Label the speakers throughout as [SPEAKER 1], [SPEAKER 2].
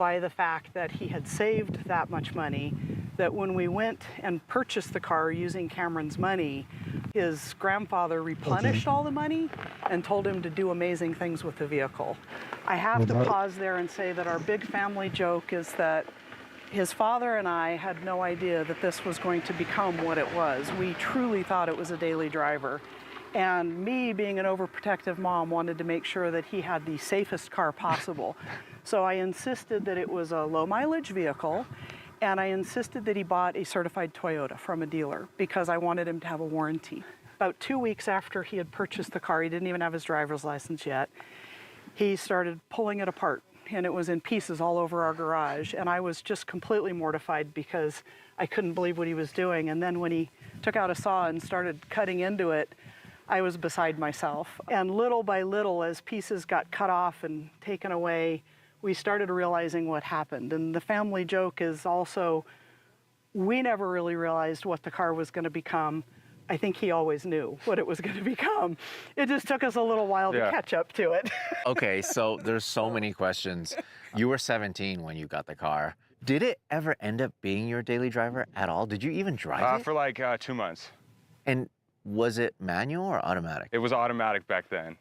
[SPEAKER 1] by the fact that he had saved that much money, that when we went and purchased the car using Cameron's money, his grandfather replenished all the money and told him to do amazing things with the vehicle. I have to pause there and say that our big family joke is that his father and I had no idea that this was going to become what it was. We truly thought it was a daily driver. And me, being an overprotective mom, wanted to make sure that he had the safest car possible. So I insisted that it was a low mileage vehicle, and I insisted that he bought a certified Toyota from a dealer because I wanted him to have a warranty. About 2 weeks after he had purchased the car, he didn't even have his driver's license yet, he started pulling it apart, and it was in pieces all over our garage. And I was just completely mortified because I couldn't believe what he was doing. And then when he took out a saw and started cutting into it, I was beside myself. And little by little, as pieces got cut off and taken away, we started realizing what happened. And the family joke is also, we never really realized what the car was going to become. I think he always knew what it was going to become. It just took us a little while to catch up to it.
[SPEAKER 2] Okay, so there's so many questions. You were 17 when you got the car. Did it ever end up being your daily driver at all? Did you even drive it?
[SPEAKER 3] For like 2 months.
[SPEAKER 2] And was it manual or automatic?
[SPEAKER 3] It was automatic back then.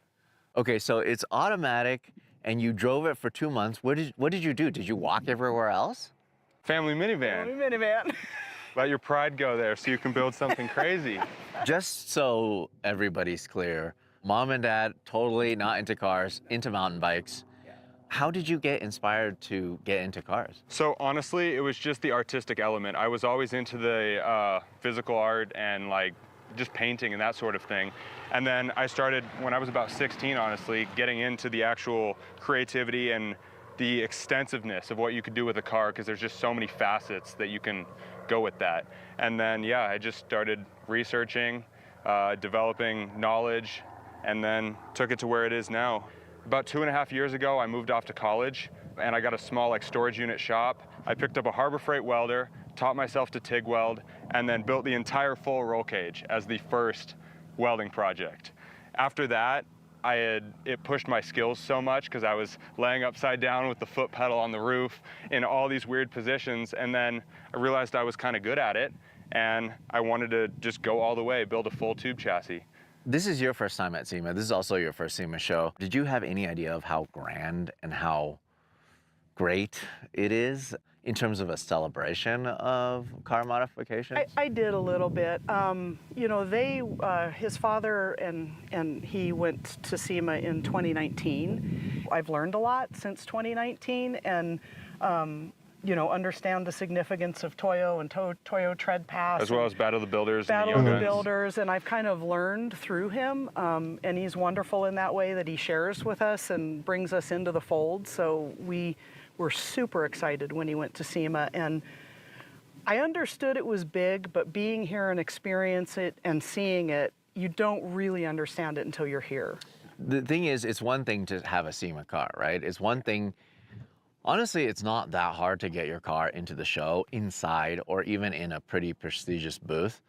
[SPEAKER 2] Okay, so it's automatic, and you drove it for 2 months. What did you do? Did you walk everywhere else?
[SPEAKER 3] Family minivan.
[SPEAKER 1] Family minivan.
[SPEAKER 3] Let your pride go there so you can build something crazy.
[SPEAKER 2] Just so everybody's clear, Mom and Dad totally not into cars, into mountain bikes. How did you get inspired to get into cars?
[SPEAKER 3] So honestly, it was just the artistic element. I was always into the physical art and like just painting and that sort of thing. And then I started, when I was about 16, honestly, getting into the actual creativity and the extensiveness of what you could do with a car, because there's just so many facets that you can go with that. And then, yeah, I just started researching, developing knowledge, and then took it to where it is now. About 2.5 years ago, I moved off to college, and I got a small storage unit shop. I picked up a Harbor Freight welder, taught myself to TIG weld, and then built the entire full roll cage as the first welding project. After that, it pushed my skills so much because I was laying upside down with the foot pedal on the roof in all these weird positions, and then I realized I was kind of good at it, and I wanted to just go all the way, build a full tube chassis.
[SPEAKER 2] This is your first time at SEMA. This is also your first SEMA show. Did you have any idea of how grand and how great it is in terms of a celebration of car modifications?
[SPEAKER 1] I did a little bit. You know, his father and he went to SEMA in 2019. I've learned a lot since 2019, and you know, understand the significance of Toyo and Toyo Tread Pass.
[SPEAKER 3] As well as Battle of the Builders.
[SPEAKER 1] Battle of the Builders, and I've kind of learned through him, and he's wonderful in that way that he shares with us and brings us into the fold. So we were super excited when he went to SEMA, and I understood it was big, but being here and experience it and seeing it, you don't really understand it until you're here.
[SPEAKER 2] The thing is, it's one thing to have a SEMA car, right? It's one thing. Honestly, it's not that hard to get your car into the show, inside, or even in a pretty prestigious booth,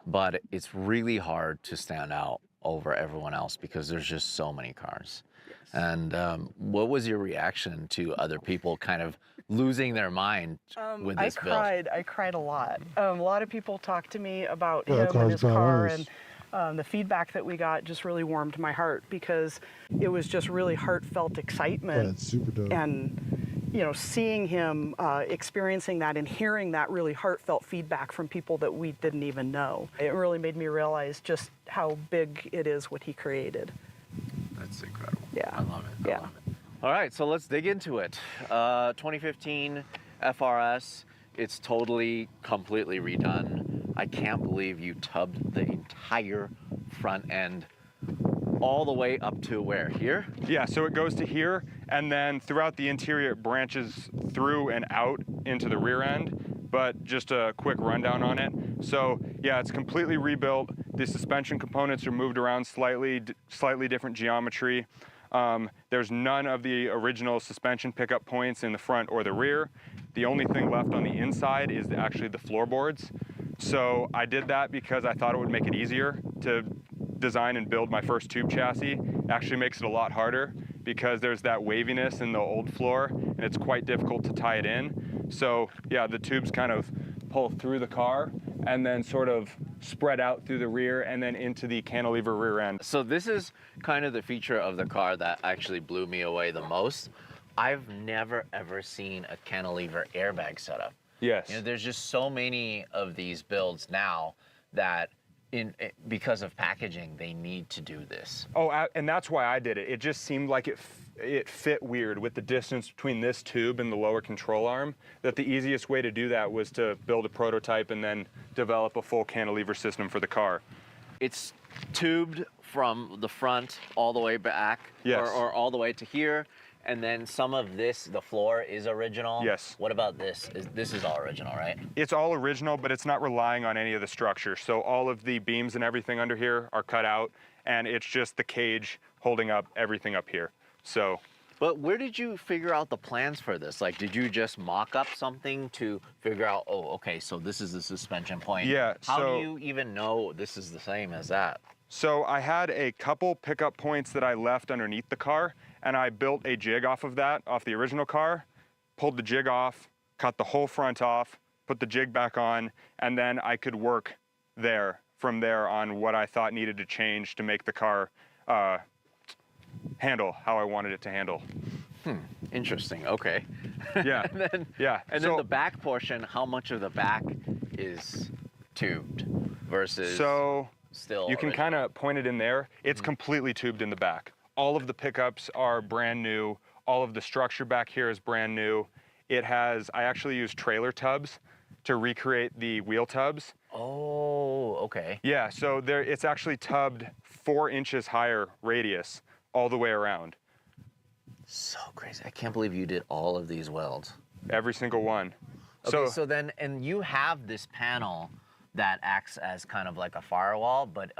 [SPEAKER 2] but it's really hard to stand out over everyone else because there's just so many cars. Yes. And what was your reaction to other people kind of losing their mind with this build?
[SPEAKER 1] I cried a lot. A lot of people talked to me about him and his car, and the feedback that we got just really warmed my heart because it was just really heartfelt excitement.
[SPEAKER 4] Yeah, it's super dope.
[SPEAKER 1] And you know, seeing him, experiencing that and hearing that really heartfelt feedback from people that we didn't even know. It really made me realize just how big it is what he created.
[SPEAKER 2] That's incredible.
[SPEAKER 1] Yeah.
[SPEAKER 2] I love it.
[SPEAKER 1] Yeah.
[SPEAKER 2] I love it. All right, so let's dig into it. 2015 FRS, it's totally, completely redone. I can't believe you tubbed the entire front end all the way up to where? Here?
[SPEAKER 3] Yeah, so it goes to here, and then throughout the interior it branches through and out into the rear end, but just a quick rundown on it. So yeah, it's completely rebuilt. The suspension components are moved around slightly different geometry. There's none of the original suspension pickup points in the front or the rear. The only thing left on the inside is actually the floorboards. So I did that because I thought it would make it easier to design and build my first tube chassis. It actually makes it a lot harder. because there's that waviness in the old floor, and it's quite difficult to tie it in. So yeah, the tubes kind of pull through the car and then sort of spread out through the rear and then into the cantilever rear end.
[SPEAKER 2] So this is kind of the feature of the car that actually blew me away the most. I've never ever seen a cantilever airbag setup.
[SPEAKER 3] Yes.
[SPEAKER 2] You know, there's just so many of these builds now that because of packaging, they need to do this.
[SPEAKER 3] Oh, and that's why I did it. It just seemed like it fit weird with the distance between this tube and the lower control arm, that the easiest way to do that was to build a prototype and then develop a full cantilever system for the car.
[SPEAKER 2] It's tubed from the front all the way back,
[SPEAKER 3] yes,
[SPEAKER 2] or all the way to here. And then some of this, the floor is original.
[SPEAKER 3] Yes.
[SPEAKER 2] What about this? This is all original, right?
[SPEAKER 3] It's all original, but it's not relying on any of the structure. So all of the beams and everything under here are cut out, and it's just the cage holding up everything up here. So.
[SPEAKER 2] But where did you figure out the plans for this? Like, did you just mock up something to figure out, oh, okay, so this is the suspension point?
[SPEAKER 3] Yeah.
[SPEAKER 2] How do you even know this is the same as that?
[SPEAKER 3] So I had a couple pickup points that I left underneath the car, and I built a jig off of that, off the original car, pulled the jig off, cut the whole front off, put the jig back on, and then I could work from there on what I thought needed to change to make the car handle how I wanted it to handle.
[SPEAKER 2] Interesting, okay.
[SPEAKER 3] Yeah.
[SPEAKER 2] And then the back portion, how much of the back is tubed versus still
[SPEAKER 3] you can
[SPEAKER 2] original?
[SPEAKER 3] kind of point it in there. It's completely tubed in the back. All of the pickups are brand new. All of the structure back here is brand new. I actually used trailer tubs to recreate the wheel tubs.
[SPEAKER 2] Oh, okay.
[SPEAKER 3] Yeah, so it's actually tubbed 4 inches higher radius all the way around.
[SPEAKER 2] So crazy. I can't believe you did all of these welds.
[SPEAKER 3] Every single one.
[SPEAKER 2] Okay, so then, and you have this panel that acts as kind of like a firewall, but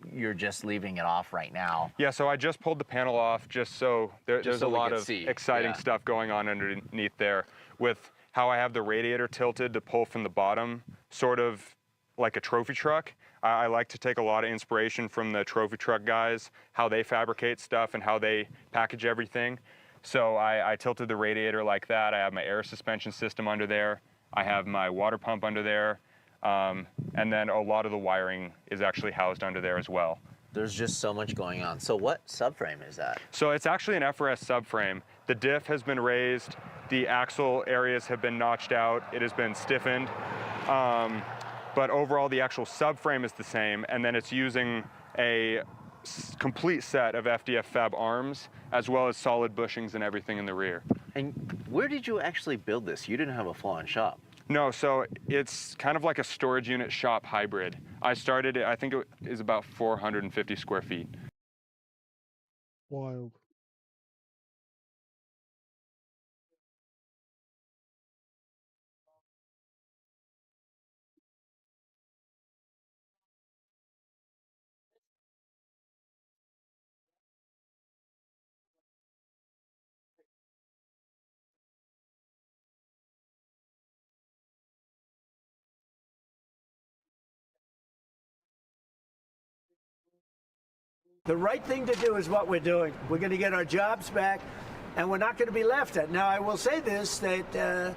[SPEAKER 2] you're just leaving it off right now.
[SPEAKER 3] Yeah, so I just pulled the panel off just so there's a lot of exciting stuff going on underneath there with how I have the radiator tilted to pull from the bottom, sort of like a trophy truck. I like to take a lot of inspiration from the trophy truck guys, how they fabricate stuff and how they package everything. So I tilted the radiator like that. I have my air suspension system under there. I have my water pump under there. And then a lot of the wiring is actually housed under there as well.
[SPEAKER 2] There's just so much going on. So what subframe is that?
[SPEAKER 3] So it's actually an FRS subframe. The diff has been raised. The axle areas have been notched out. It has been stiffened. But overall, the actual subframe is the same. And then it's using a complete set of FDF fab arms, as well as solid bushings and everything in the rear.
[SPEAKER 2] And where did you actually build this? You didn't have a full-on shop.
[SPEAKER 3] No, so it's kind of like a storage unit shop hybrid. I started it, I think it is about 450 square feet.
[SPEAKER 4] Wild.
[SPEAKER 5] The right thing to do is what we're doing. We're going to get our jobs back, and we're not going to be left at. Now, I will say this, that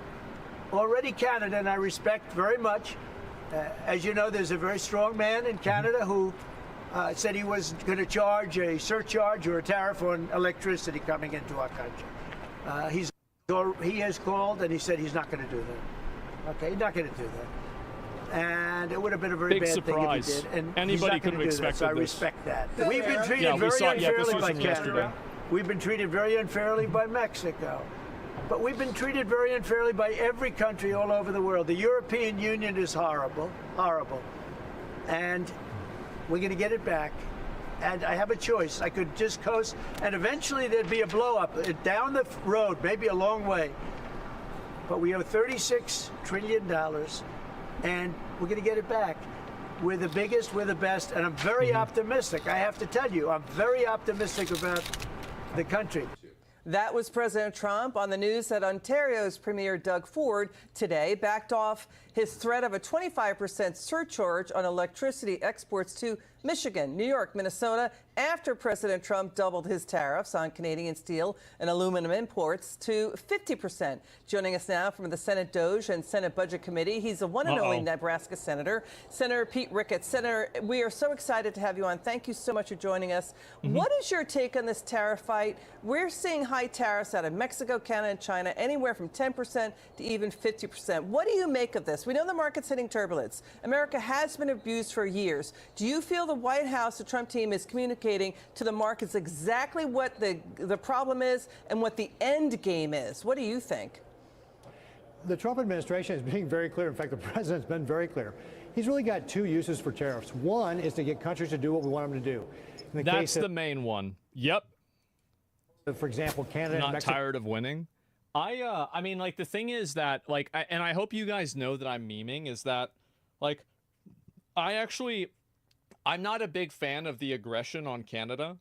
[SPEAKER 5] already Canada, and I respect very much, as you know, there's a very strong man in Canada who said he was going to charge a surcharge or a tariff on electricity coming into our country. He has called, and he said he's not going to do that. Okay, he's not going to do that. And it would have been a very
[SPEAKER 4] Big
[SPEAKER 5] bad
[SPEAKER 4] surprise.
[SPEAKER 5] thing if he did. And
[SPEAKER 4] Anybody could have
[SPEAKER 5] expected
[SPEAKER 4] that,
[SPEAKER 5] so I
[SPEAKER 4] this.
[SPEAKER 5] respect that. We've been treated
[SPEAKER 4] we saw,
[SPEAKER 5] very
[SPEAKER 4] this
[SPEAKER 5] unfairly
[SPEAKER 4] was
[SPEAKER 5] by
[SPEAKER 4] from
[SPEAKER 5] Canada.
[SPEAKER 4] yesterday.
[SPEAKER 5] We've been treated very unfairly by Mexico. But we've been treated very unfairly by every country all over the world. The European Union is horrible, horrible. And we're going to get it back. And I have a choice. I could just coast, and eventually there'd be a blow up down the road, maybe a long way. But we owe $36 trillion, and we're going to get it back. We're the biggest, we're the best, and I'm very optimistic. I have to tell you, I'm very optimistic about the country.
[SPEAKER 6] That was President Trump on the news that Ontario's Premier Doug Ford today backed off his threat of a 25% surcharge on electricity exports to Michigan, New York, Minnesota, after President Trump doubled his tariffs on Canadian steel and aluminum imports to 50%. Joining us now from the Senate DOJ and Senate Budget Committee, he's the one and only Nebraska Senator, Senator Pete Ricketts. Senator, we are so excited to have you on. Thank you so much for joining us. What is your take on this tariff fight? We're seeing high tariffs out of Mexico, Canada, and China, anywhere from 10% to even 50%. What do you make of this? We know the market's hitting turbulence. America has been abused for years. Do you feel the White House, the Trump team, is communicating to the markets exactly what the problem is and what the end game is? What do you think?
[SPEAKER 4] The Trump administration is being very clear. In fact, the president's been very clear. He's really got two uses for tariffs. One is to get countries to do what we want them to do.
[SPEAKER 7] That's the main one. Yep.
[SPEAKER 4] For example, Canada and
[SPEAKER 7] Not
[SPEAKER 4] Mexico.
[SPEAKER 7] tired of winning. I mean, like, the thing is that, like, and I hope you guys know that I'm memeing, is that, like, I'm not a big fan of the aggression on Canada.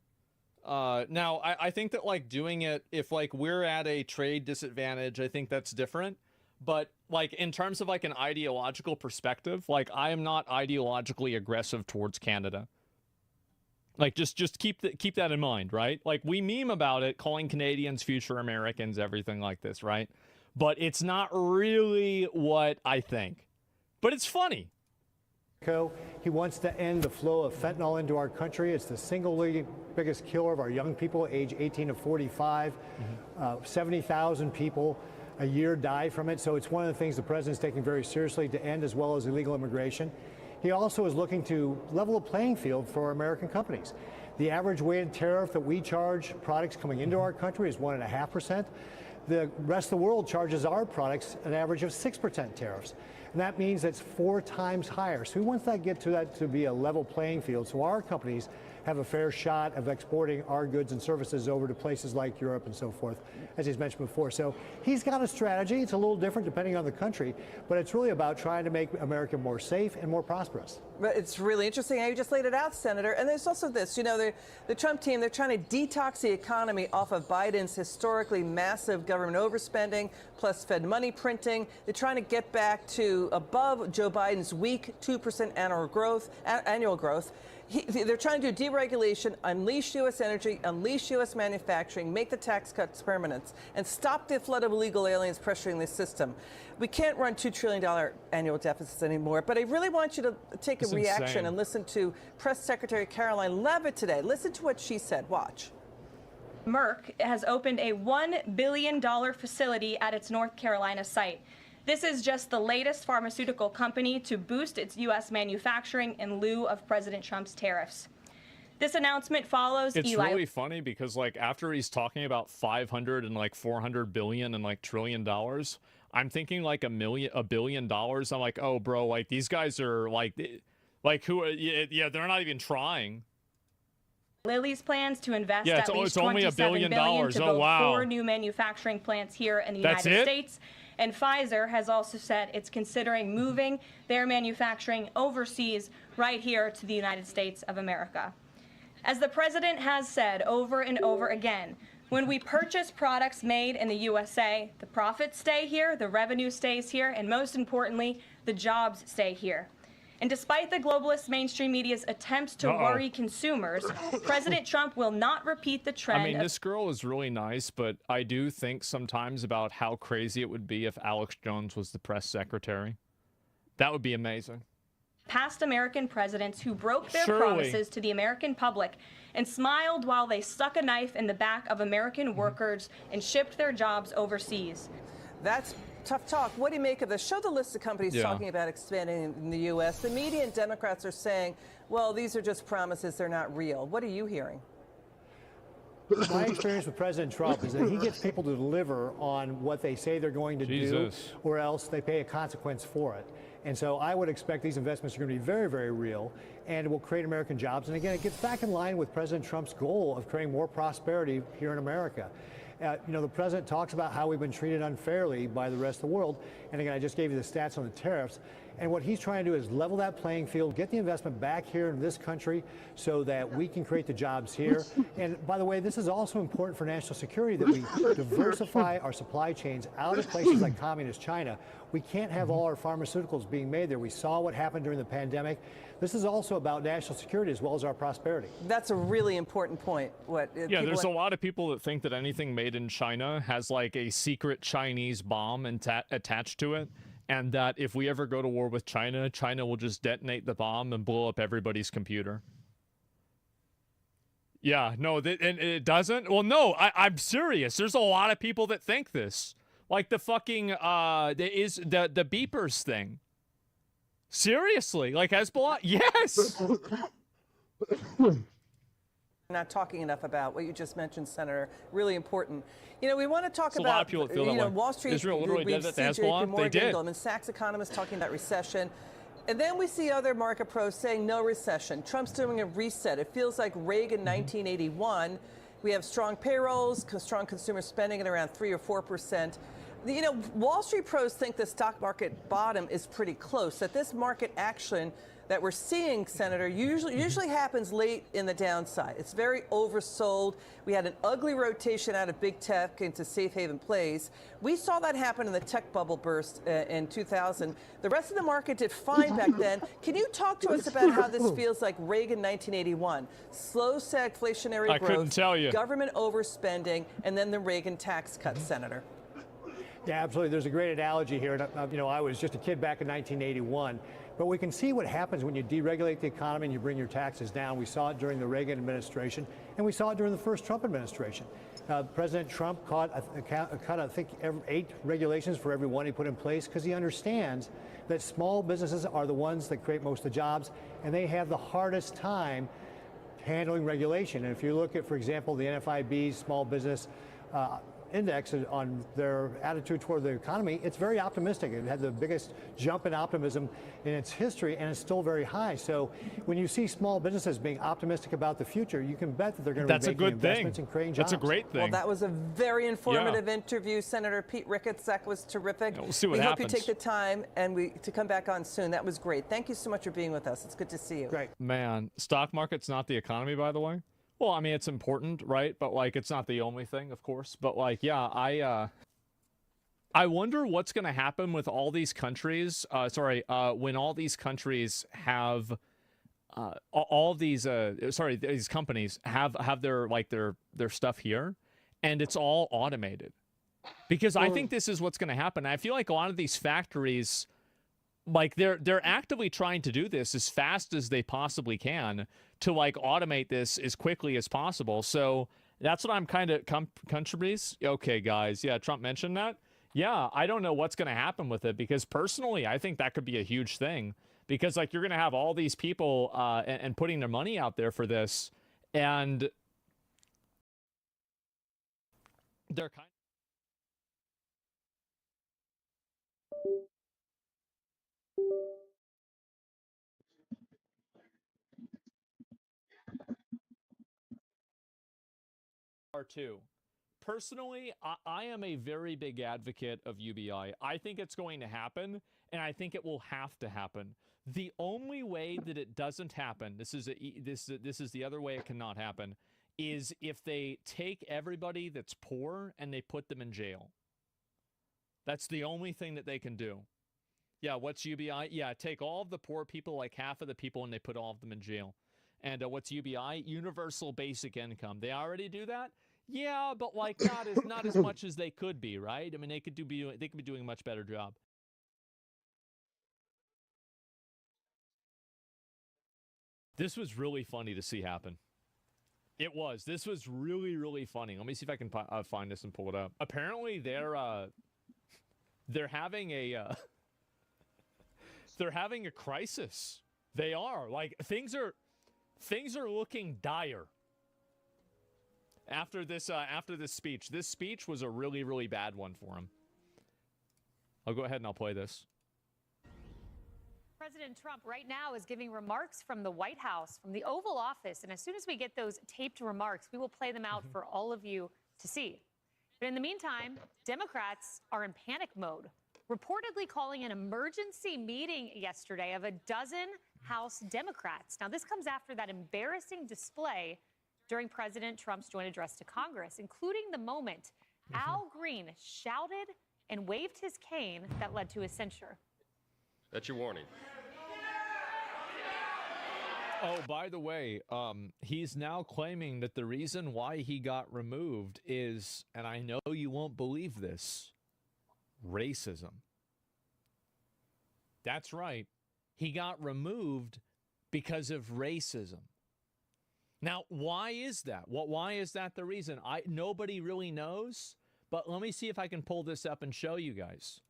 [SPEAKER 7] Now, I think that, like, doing it, if, like, we're at a trade disadvantage, I think that's different. But, like, in terms of, like, an ideological perspective, like, I am not ideologically aggressive towards Canada. Like, just keep that in mind, right? Like, we meme about it, calling Canadians future Americans, everything like this, right? But it's not really what I think. But it's funny.
[SPEAKER 4] He wants to end the flow of fentanyl into our country. It's the single biggest killer of our young people, age 18 to 45. 70,000 people a year die from it. So it's one of the things the president's taking very seriously to end, as well as illegal immigration. He also is looking to level the playing field for American companies. The average weighted tariff that we charge products coming into our country is 1.5%. The rest of the world charges our products an average of 6% tariffs. And that means it's 4 times higher. So he wants that to be a level playing field, so our companies have a fair shot of exporting our goods and services over to places like Europe and so forth, as he's mentioned before. So he's got a strategy. It's a little different depending on the country, but it's really about trying to make America more safe and more prosperous.
[SPEAKER 6] But it's really interesting how you just laid it out, Senator. And there's also this, you know, the Trump team, they're trying to detox the economy off of Biden's historically massive government overspending, plus Fed money printing. They're trying to get back to above Joe Biden's weak 2% annual growth. They're trying to do deregulation, unleash U.S. energy, unleash U.S. manufacturing, make the tax cuts permanent, and stop the flood of illegal aliens pressuring the system. We can't run $2 trillion annual deficits anymore, but I really want you to take a reaction and listen to Press Secretary Caroline Leavitt today. Listen to what she said. Watch.
[SPEAKER 8] Merck has opened a $1 billion facility at its North Carolina site. This is just the latest pharmaceutical company to boost its U.S. manufacturing in lieu of President Trump's tariffs. This announcement follows
[SPEAKER 7] It's really funny because, like, after he's talking about 500 and like 400 billion and like trillion dollars, I'm thinking like $1 billion. I'm like, oh, bro, like these guys are like who? Yeah, they're not even trying.
[SPEAKER 8] Lilly's plans to invest
[SPEAKER 7] Yeah,
[SPEAKER 8] at least
[SPEAKER 7] only $1 billion
[SPEAKER 8] to build
[SPEAKER 7] Oh, wow.
[SPEAKER 8] 4 new manufacturing plants here in the
[SPEAKER 7] That's
[SPEAKER 8] United
[SPEAKER 7] it?
[SPEAKER 8] States. And Pfizer has also said it's considering moving their manufacturing overseas right here to the United States of America. As the president has said over and over again, when we purchase products made in the USA, the profits stay here, the revenue stays here, and most importantly, the jobs stay here. And despite the globalist mainstream media's attempts to worry consumers, President Trump will not repeat the trend.
[SPEAKER 7] I mean, this girl is really nice, but I do think sometimes about how crazy it would be if Alex Jones was the press secretary. That would be amazing.
[SPEAKER 8] Past American presidents who broke their promises to the American public and smiled while they stuck a knife in the back of American workers and shipped their jobs overseas.
[SPEAKER 6] That's tough talk. What do you make of this? Show the list of companies talking about expanding in the U.S. The media and Democrats are saying, well, these are just promises. They're not real. What are you hearing?
[SPEAKER 4] My experience with President Trump is that he gets people to deliver on what they say they're going to do, or else they pay a consequence for it. And so I would expect these investments are going to be very, very real, and it will create American jobs. And again, it gets back in line with President Trump's goal of creating more prosperity here in America. The president talks about how we've been treated unfairly by the rest of the world. And again, I just gave you the stats on the tariffs. And what he's trying to do is level that playing field, get the investment back here in this country so that we can create the jobs here. And by the way, this is also important for national security, that we diversify our supply chains out of places like communist China. We can't have all our pharmaceuticals being made there. We saw what happened during the pandemic. This is also about national security as well as our prosperity.
[SPEAKER 6] That's a really important point.
[SPEAKER 7] Yeah, there's a lot of people that think that anything made in China has like a secret Chinese bomb attached to it, and that if we ever go to war with China, China will just detonate the bomb and blow up everybody's computer. Yeah, no, and it doesn't. Well, no, I'm serious. There's a lot of people that think this, like the fucking the beepers thing. Seriously, like Hezbollah? Yes.
[SPEAKER 6] We're not talking enough about what you just mentioned, Senator. Really important. We want to talk about,
[SPEAKER 7] a lot of people that feel that way.
[SPEAKER 6] Wall Street.
[SPEAKER 7] Israel literally did that to Hezbollah. They did.
[SPEAKER 6] Goldman Sachs economists talking about recession. And then we see other market pros saying no recession. Trump's doing a reset. It feels like Reagan 1981. We have strong payrolls, strong consumer spending at around 3 or 4%. Wall Street pros think the stock market bottom is pretty close, that this market action that we're seeing, Senator, usually happens late in the downside. It's very oversold. We had an ugly rotation out of big tech into safe haven plays. We saw that happen in the tech bubble burst in 2000. The rest of the market did fine back then. Can you talk to us about how this feels like Reagan 1981? Slow stagflationary growth,
[SPEAKER 7] couldn't tell you.
[SPEAKER 6] Government overspending, and then the Reagan tax cuts, Senator.
[SPEAKER 4] Yeah, absolutely. There's a great analogy here. I was just a kid back in 1981. But we can see what happens when you deregulate the economy and you bring your taxes down. We saw it during the Reagan administration, and we saw it during the first Trump administration. President Trump cut, I think, 8 regulations for every one he put in place, because he understands that small businesses are the ones that create most of the jobs, and they have the hardest time handling regulation. And if you look at, for example, the NFIB's small business index on their attitude toward the economy, it's very optimistic. It had the biggest jump in optimism in its history, and it's still very high. So when you see small businesses being optimistic about the future, you can bet that they're going to be making investments and creating jobs.
[SPEAKER 7] That's a great thing.
[SPEAKER 6] Well, that was a very informative interview, Senator Pete Ricketts. That was terrific.
[SPEAKER 7] Yeah, we'll see what
[SPEAKER 6] happens.
[SPEAKER 7] happens.
[SPEAKER 6] We hope you take the time to come back on soon. That was great. Thank you so much for being with us. It's good to see you.
[SPEAKER 4] Great.
[SPEAKER 7] Man, stock market's not the economy, by the way. Well, I mean, it's important, right? But like, it's not the only thing, of course. But like, yeah, I wonder what's going to happen with all these countries. When all these countries have, these companies have their stuff here, and it's all automated. Because I think this is what's going to happen. I feel like a lot of these factories, like they're actively trying to do this as fast as they possibly can to like automate this as quickly as possible. So that's what I'm kind of countries. Okay, guys. Yeah, Trump mentioned that. Yeah, I don't know what's going to happen with it, because personally, I think that could be a huge thing, because like you're going to have all these people and putting their money out there for this, and they're kind too. Personally, I am a very big advocate of UBI. I think it's going to happen, and I think it will have to happen. The only way that it doesn't happen, this is the other way it cannot happen, is if they take everybody that's poor and they put them in jail. That's the only thing that they can do. Yeah, what's UBI? Yeah, take all of the poor people, like half of the people, and they put all of them in jail. And what's UBI? Universal basic income. They already do that. Yeah, but like not as much as they could be, right? I mean, they could be doing a much better job. This was really funny to see happen. It was. This was really, really funny. Let me see if I can find this and pull it up. Apparently, they're having a crisis. They are, like, things are looking dire. After this speech. This speech was a really, really bad one for him. I'll go ahead and I'll play this.
[SPEAKER 9] President Trump right now is giving remarks from the White House, from the Oval Office. And as soon as we get those taped remarks, we will play them out for all of you to see. But in the meantime, Democrats are in panic mode, reportedly calling an emergency meeting yesterday of a dozen House Democrats. Now, this comes after that embarrassing display during President Trump's joint address to Congress, including the moment Al Green shouted and waved his cane that led to his censure.
[SPEAKER 10] That's your warning.
[SPEAKER 7] Oh, by the way, he's now claiming that the reason why he got removed is, and I know you won't believe this, racism. That's right. He got removed because of racism. Now, why is that? Why is that the reason? Nobody really knows, but let me see if I can pull this up and show you guys.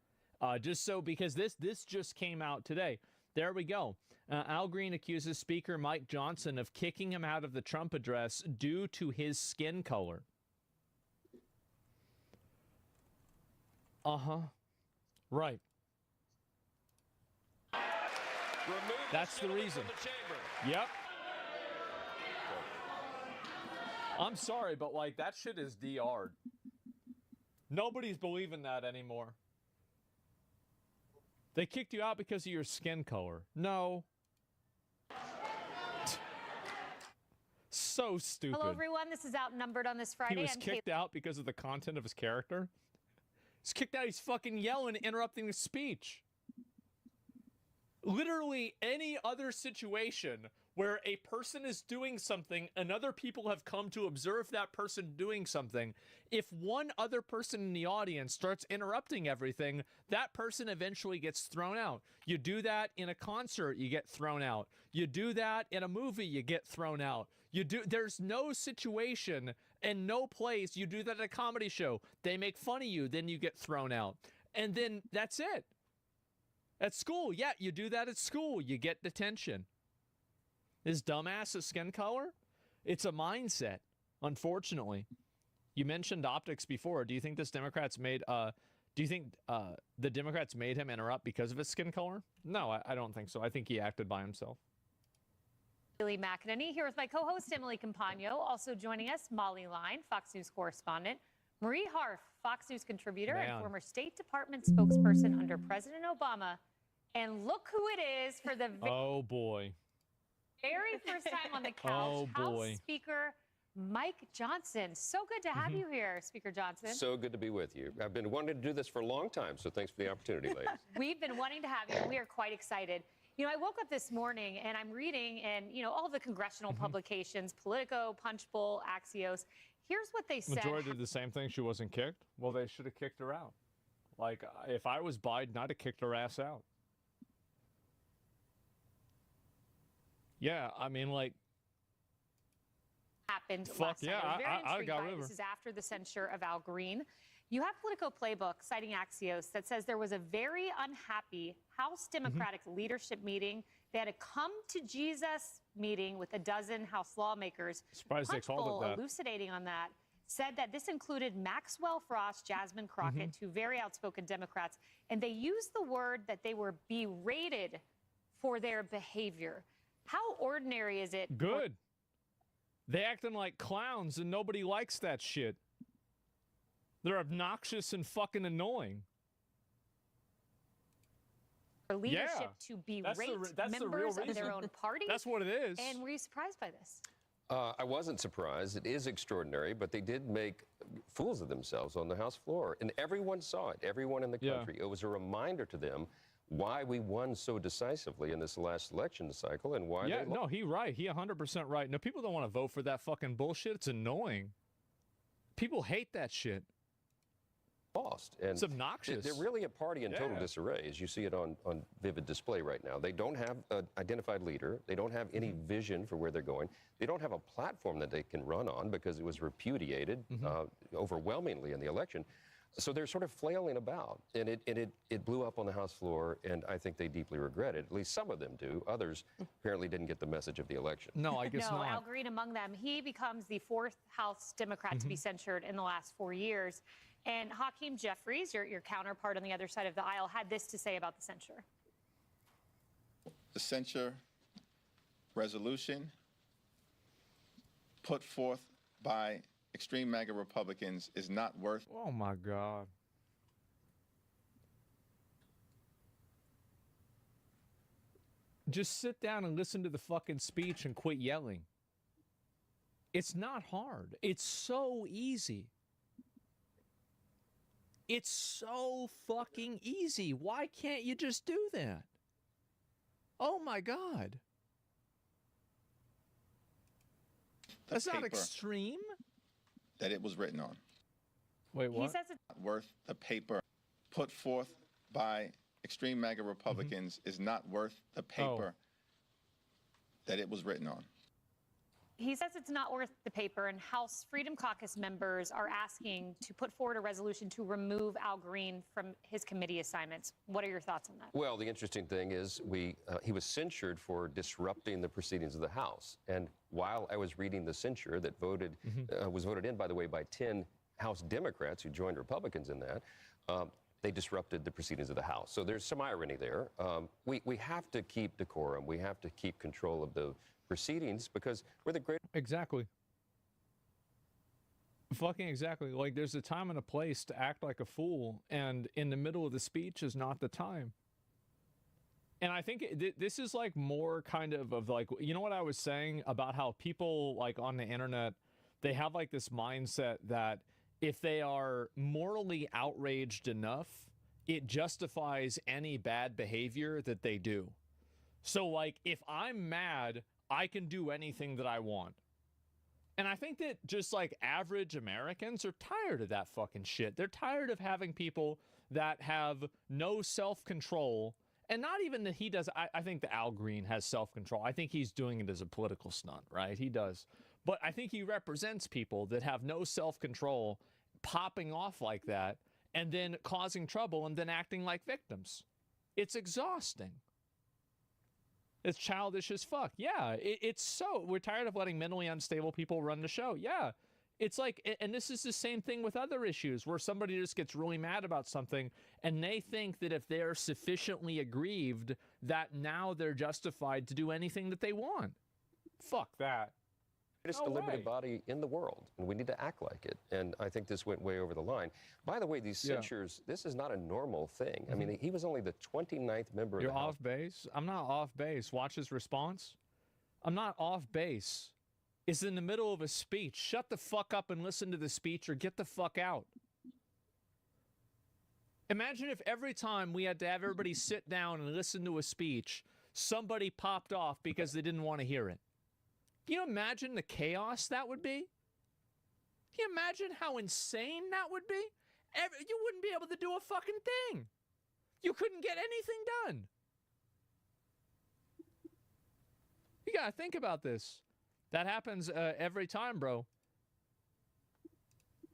[SPEAKER 7] Because this just came out today. There we go. Al Green accuses Speaker Mike Johnson of kicking him out of the Trump address due to his skin color. Right. That's the reason. Yep. I'm sorry, but like that shit is DR'd. Nobody's believing that anymore. They kicked you out because of your skin color. No. So stupid.
[SPEAKER 9] Hello, everyone. This is Outnumbered on this Friday.
[SPEAKER 7] He was kicked out because of the content of his character. He's kicked out. He's fucking yelling, interrupting his speech. Literally any other situation where a person is doing something and other people have come to observe that person doing something, if one other person in the audience starts interrupting everything, that person eventually gets thrown out. You do that in a concert, you get thrown out. You do that in a movie, you get thrown out. There's no situation and no place. You do that at a comedy show. They make fun of you, then you get thrown out. And then that's it. At school, yeah, you do that at school. You get detention. This dumbass skin color? It's a mindset, unfortunately. You mentioned optics before. Do you think the Democrats made him interrupt because of his skin color? No, I don't think so. I think he acted by himself.
[SPEAKER 9] Billy McEnany here with my co-host Emily Campagno. Also joining us, Molly Line, Fox News correspondent, Marie Harf, Fox News contributor and former State Department spokesperson under President Obama. And look who it is for the very first time on the couch, House Speaker Mike Johnson. So good to have you here, Speaker Johnson.
[SPEAKER 10] So good to be with you. I've been wanting to do this for a long time, so thanks for the opportunity, ladies.
[SPEAKER 9] We've been wanting to have you, and we are quite excited. You know, I woke up this morning, and I'm reading, and, you know, all the congressional publications, Politico, Punchbowl, Axios. Here's what they said.
[SPEAKER 7] Majority did the same thing. She wasn't kicked. Well, they should have kicked her out. Like, if I was Biden, I'd have kicked her ass out. Yeah, I mean, like,
[SPEAKER 9] happened
[SPEAKER 7] fuck
[SPEAKER 9] last
[SPEAKER 7] yeah,
[SPEAKER 9] night.
[SPEAKER 7] I got rid of her.
[SPEAKER 9] This is after the censure of Al Green. You have Politico Playbook citing Axios that says there was a very unhappy House Democratic leadership meeting. They had a come to Jesus meeting with a dozen House lawmakers.
[SPEAKER 7] Surprised they called it that.
[SPEAKER 9] Elucidating on that, said that this included Maxwell Frost, Jasmine Crockett, two very outspoken Democrats, and they used the word that they were berated for their behavior. How ordinary is it?
[SPEAKER 7] Good. They acting like clowns and nobody likes that shit. They're obnoxious and fucking annoying.
[SPEAKER 9] For leadership to berate members of their own party.
[SPEAKER 7] That's what it is.
[SPEAKER 9] And were you surprised by this?
[SPEAKER 10] I wasn't surprised. It is extraordinary, but they did make fools of themselves on the House floor. And everyone saw it, everyone in the country. It was a reminder to them why we won so decisively in this last election cycle and why they lost.
[SPEAKER 7] No, he 100% right. No, people don't want to vote for that fucking bullshit. It's annoying. People hate that shit.
[SPEAKER 10] Lost. And
[SPEAKER 7] it's obnoxious.
[SPEAKER 10] They're really a party in total disarray, as you see it on vivid display right now. They don't have an identified leader. They don't have any vision for where they're going. They don't have a platform that they can run on because it was repudiated overwhelmingly in the election. So they're sort of flailing about, and it blew up on the House floor, and I think they deeply regret it. At least some of them do. Others apparently didn't get the message of the election.
[SPEAKER 7] No, I guess not.
[SPEAKER 9] Al Green among them. He becomes the fourth House Democrat to be censured in the last 4 years. And Hakeem Jeffries, your counterpart on the other side of the aisle, had this to say about the censure.
[SPEAKER 11] The censure resolution put forth by extreme MAGA Republicans is not worth.
[SPEAKER 7] Oh my God. Just sit down and listen to the fucking speech and quit yelling. It's not hard. It's so easy. It's so fucking easy. Why can't you just do that? Oh my God. That's not extreme.
[SPEAKER 11] That it was written on.
[SPEAKER 7] Wait, what?
[SPEAKER 9] He says it's
[SPEAKER 11] Not worth the paper put forth by extreme MAGA Republicans is not worth the paper that it was written on.
[SPEAKER 9] He says it's not worth the paper, and House Freedom Caucus members are asking to put forward a resolution to remove Al Green from his committee assignments. What are your thoughts on that?
[SPEAKER 10] Well, the interesting thing is he was censured for disrupting the proceedings of the House. And while I was reading the censure that was voted in, by the way, by 10 House Democrats who joined Republicans in that, they disrupted the proceedings of the House. So there's some irony there. We have to keep decorum. We have to keep control of the proceedings because we're the great.
[SPEAKER 7] Exactly. Fucking exactly. Like, there's a time and a place to act like a fool, and in the middle of the speech is not the time. And I think this is like more kind of like, you know what I was saying about how people like on the internet, they have like this mindset that if they are morally outraged enough, it justifies any bad behavior that they do. So like, if I'm mad, I can do anything that I want. And I think that just like average Americans are tired of that fucking shit. They're tired of having people that have no self-control. And not even that he does. I think that Al Green has self-control. I think he's doing it as a political stunt, right? He does. But I think he represents people that have no self-control, popping off like that, and then causing trouble and then acting like victims. It's exhausting. It's childish as fuck. Yeah, it's so... We're tired of letting mentally unstable people run the show. Yeah. It's like... And this is the same thing with other issues where somebody just gets really mad about something and they think that if they're sufficiently aggrieved that now they're justified to do anything that they want. Fuck that.
[SPEAKER 10] It's the limited body in the world, and we need to act like it. And I think this went way over the line. By the way, these censures, this is not a normal thing. I mean, he was only the 29th member of the House.
[SPEAKER 7] You're off base? I'm not off base. Watch his response. I'm not off base. It's in the middle of a speech. Shut the fuck up and listen to the speech or get the fuck out. Imagine if every time we had to have everybody sit down and listen to a speech, somebody popped off because they didn't want to hear it. Can you imagine the chaos that would be? Can you imagine how insane that would be? You wouldn't be able to do a fucking thing. You couldn't get anything done. You gotta think about this. That happens every time, bro.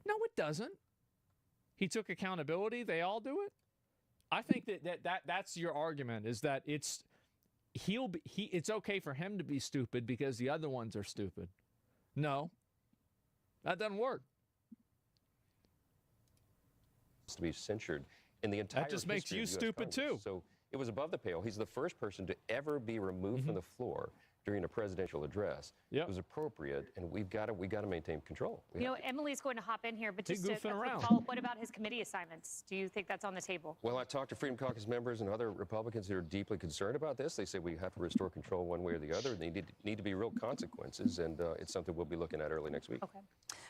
[SPEAKER 7] No, it doesn't. He took accountability. They all do it. I think that's your argument, is that it's... it's okay for him to be stupid because the other ones are stupid. No, that doesn't work.
[SPEAKER 10] To be censured in the entire
[SPEAKER 7] that just makes you stupid too.
[SPEAKER 10] So it was above the pale. He's the first person to ever be removed from the floor during a presidential address. It was appropriate, and we've got to maintain control.
[SPEAKER 9] You know, Emily's going to hop in here, but just a quick
[SPEAKER 10] around.
[SPEAKER 9] follow-up. What about his committee assignments? Do you think that's on the table?
[SPEAKER 10] Well, I talked to Freedom Caucus members and other Republicans who are deeply concerned about this. They say we have to restore control one way or the other, and they need to be real consequences, and it's something we'll be looking at early next week.
[SPEAKER 12] Okay.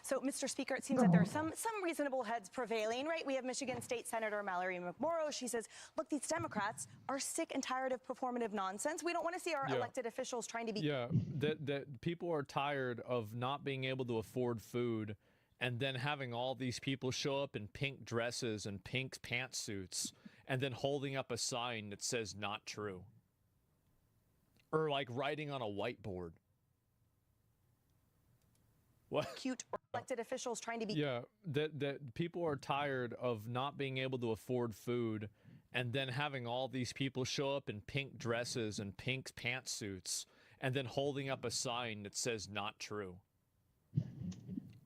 [SPEAKER 12] So, Mr. Speaker, it seems that there are some reasonable heads prevailing, right? We have Michigan State Senator Mallory McMorrow. She says, look, these Democrats are sick and tired of performative nonsense. We don't want to see our elected officials trying to be...
[SPEAKER 7] Yeah, that people are tired of not being able to afford food and then having all these people show up in pink dresses and pink pantsuits and then holding up a sign that says not true. Or like writing on a whiteboard. What?
[SPEAKER 12] Cute elected officials trying to be...
[SPEAKER 7] Yeah, that people are tired of not being able to afford food and then having all these people show up in pink dresses and pink pantsuits and then holding up a sign that says not true.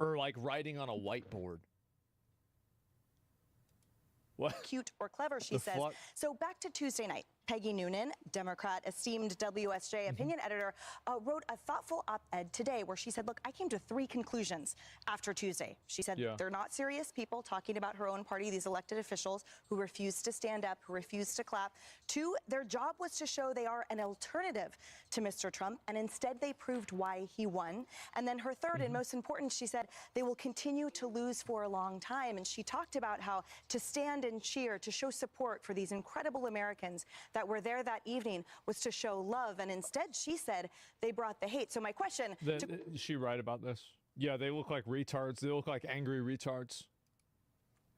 [SPEAKER 7] Or like writing on a whiteboard. What?
[SPEAKER 12] cute or clever, she says.
[SPEAKER 7] Fuck?
[SPEAKER 12] So back to Tuesday night. Peggy Noonan, Democrat, esteemed WSJ opinion editor, wrote a thoughtful op-ed today where she said, look, I came to 3 conclusions after Tuesday. She said they're not serious people, talking about her own party, these elected officials who refused to stand up, who refused to clap. 2, their job was to show they are an alternative to Mr. Trump, and instead they proved why he won. And then her third and most important, she said, they will continue to lose for a long time. And she talked about how to stand and cheer, to show support for these incredible Americans that were there that evening was to show love. And instead, she said, they brought the hate. So my question...
[SPEAKER 7] Is she right about this? Yeah, they look like retards. They look like angry retards.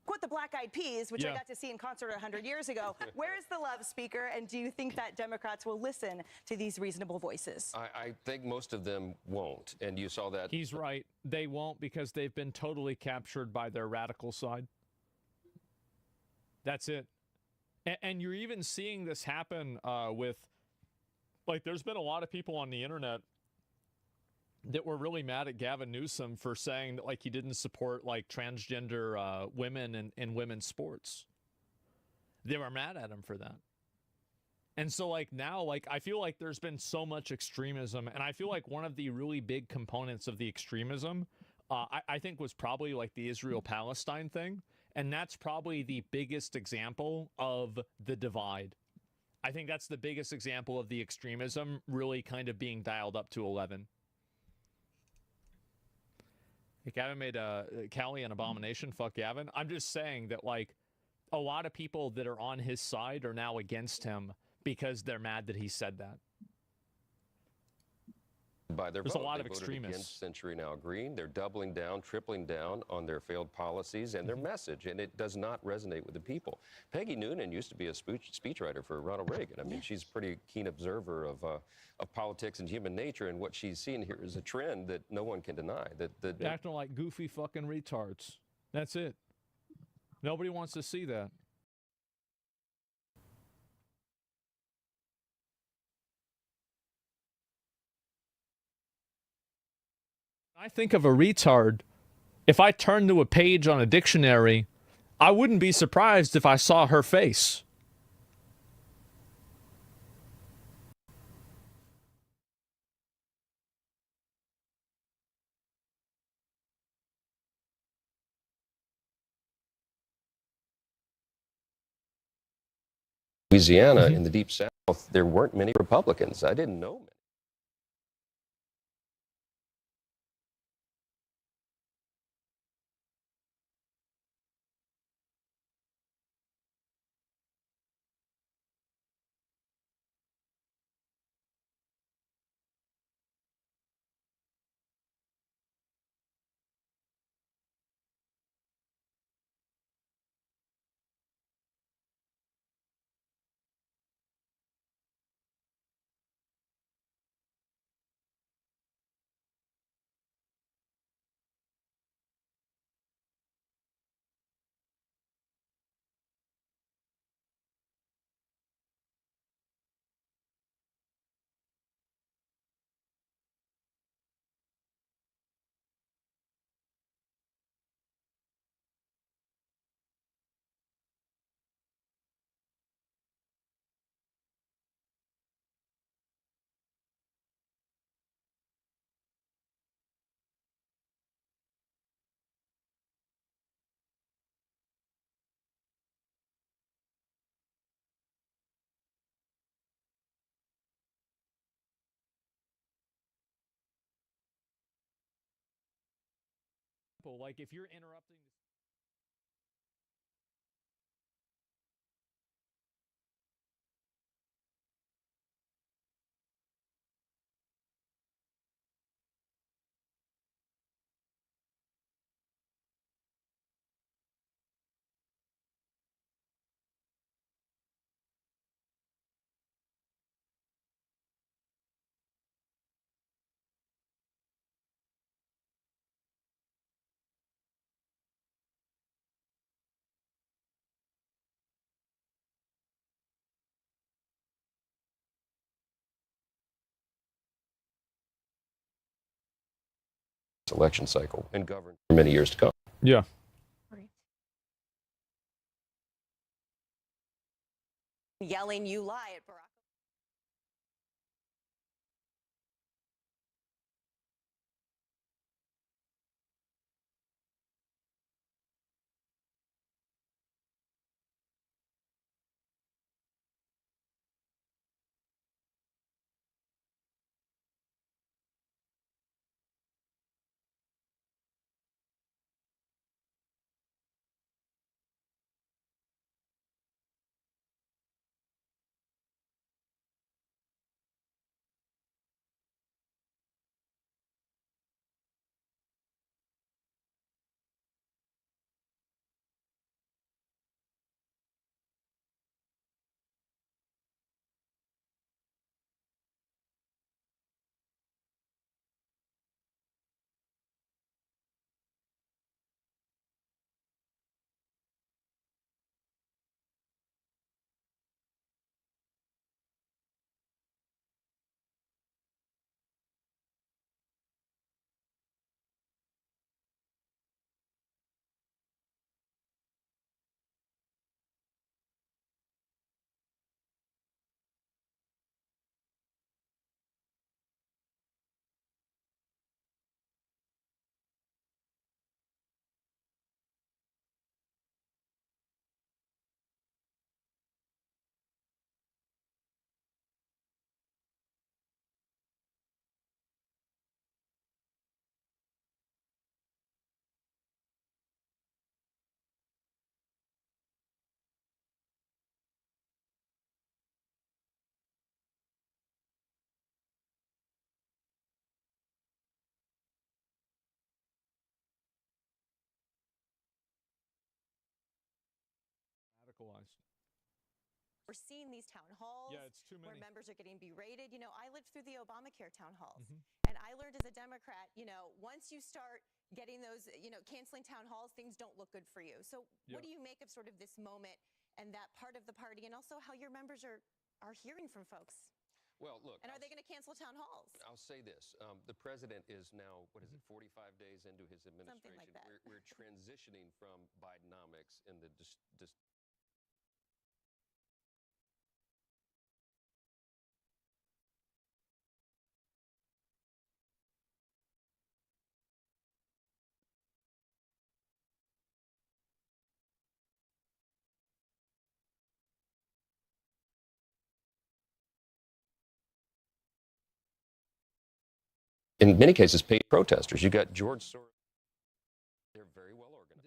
[SPEAKER 12] Quote the Black Eyed Peas, which I got to see in concert 100 years ago. Where is the love, Speaker? And do you think that Democrats will listen to these reasonable voices?
[SPEAKER 10] I think most of them won't. And you saw that.
[SPEAKER 7] He's right. They won't because they've been totally captured by their radical side. That's it. And you're even seeing this happen with, like, there's been a lot of people on the internet that were really mad at Gavin Newsom for saying that, like, he didn't support, like, transgender women in women's sports. They were mad at him for that. And so, like, now, like, I feel like there's been so much extremism, and I feel like one of the really big components of the extremism, I think, was probably, like, the Israel-Palestine thing. And that's probably the biggest example of the divide. I think that's the biggest example of the extremism really kind of being dialed up to 11. Hey, Gavin made Callie an abomination. Fuck Gavin. I'm just saying that, like, a lot of people that are on his side are now against him because they're mad that he said that.
[SPEAKER 10] By their
[SPEAKER 7] There's
[SPEAKER 10] vote.
[SPEAKER 7] a lot
[SPEAKER 10] They
[SPEAKER 7] of
[SPEAKER 10] voted
[SPEAKER 7] extremists.
[SPEAKER 10] against Century Now Green. They're doubling down, tripling down on their failed policies and their message, and it does not resonate with the people. Peggy Noonan used to be a speechwriter for Ronald Reagan. I mean, she's a pretty keen observer of politics and human nature, and what she's seen here is a trend that no one can deny.
[SPEAKER 7] They're acting like goofy fucking retards. That's it. Nobody wants to see that. I think of a retard. If I turned to a page on a dictionary, I wouldn't be surprised if I saw her face.
[SPEAKER 10] Louisiana, in the Deep South, there weren't many Republicans. I didn't know many.
[SPEAKER 7] Like, if you're interrupting...
[SPEAKER 10] Election cycle and govern for many years to come.
[SPEAKER 7] Yeah.
[SPEAKER 12] yelling "You lie" at Barack.
[SPEAKER 7] Radicalized.
[SPEAKER 12] We're seeing these town halls
[SPEAKER 7] Yeah, it's too
[SPEAKER 12] where
[SPEAKER 7] many.
[SPEAKER 12] members are getting berated. You know, I lived through the Obamacare town halls,
[SPEAKER 7] Mhm.
[SPEAKER 12] and I learned as a Democrat, you know, once you start getting those, you know, canceling town halls, things don't look good for you. So
[SPEAKER 7] Yeah.
[SPEAKER 12] what do you make of sort of this moment and that part of the party, and also how your members are hearing from folks?
[SPEAKER 10] Well, look.
[SPEAKER 12] And are they going to cancel town halls?
[SPEAKER 10] I'll say this. The president is now, what is it, 45 days into his administration.
[SPEAKER 12] Something like that.
[SPEAKER 10] We're transitioning from Bidenomics in the in many cases, paid protesters. You got George Soros. They're very well organized.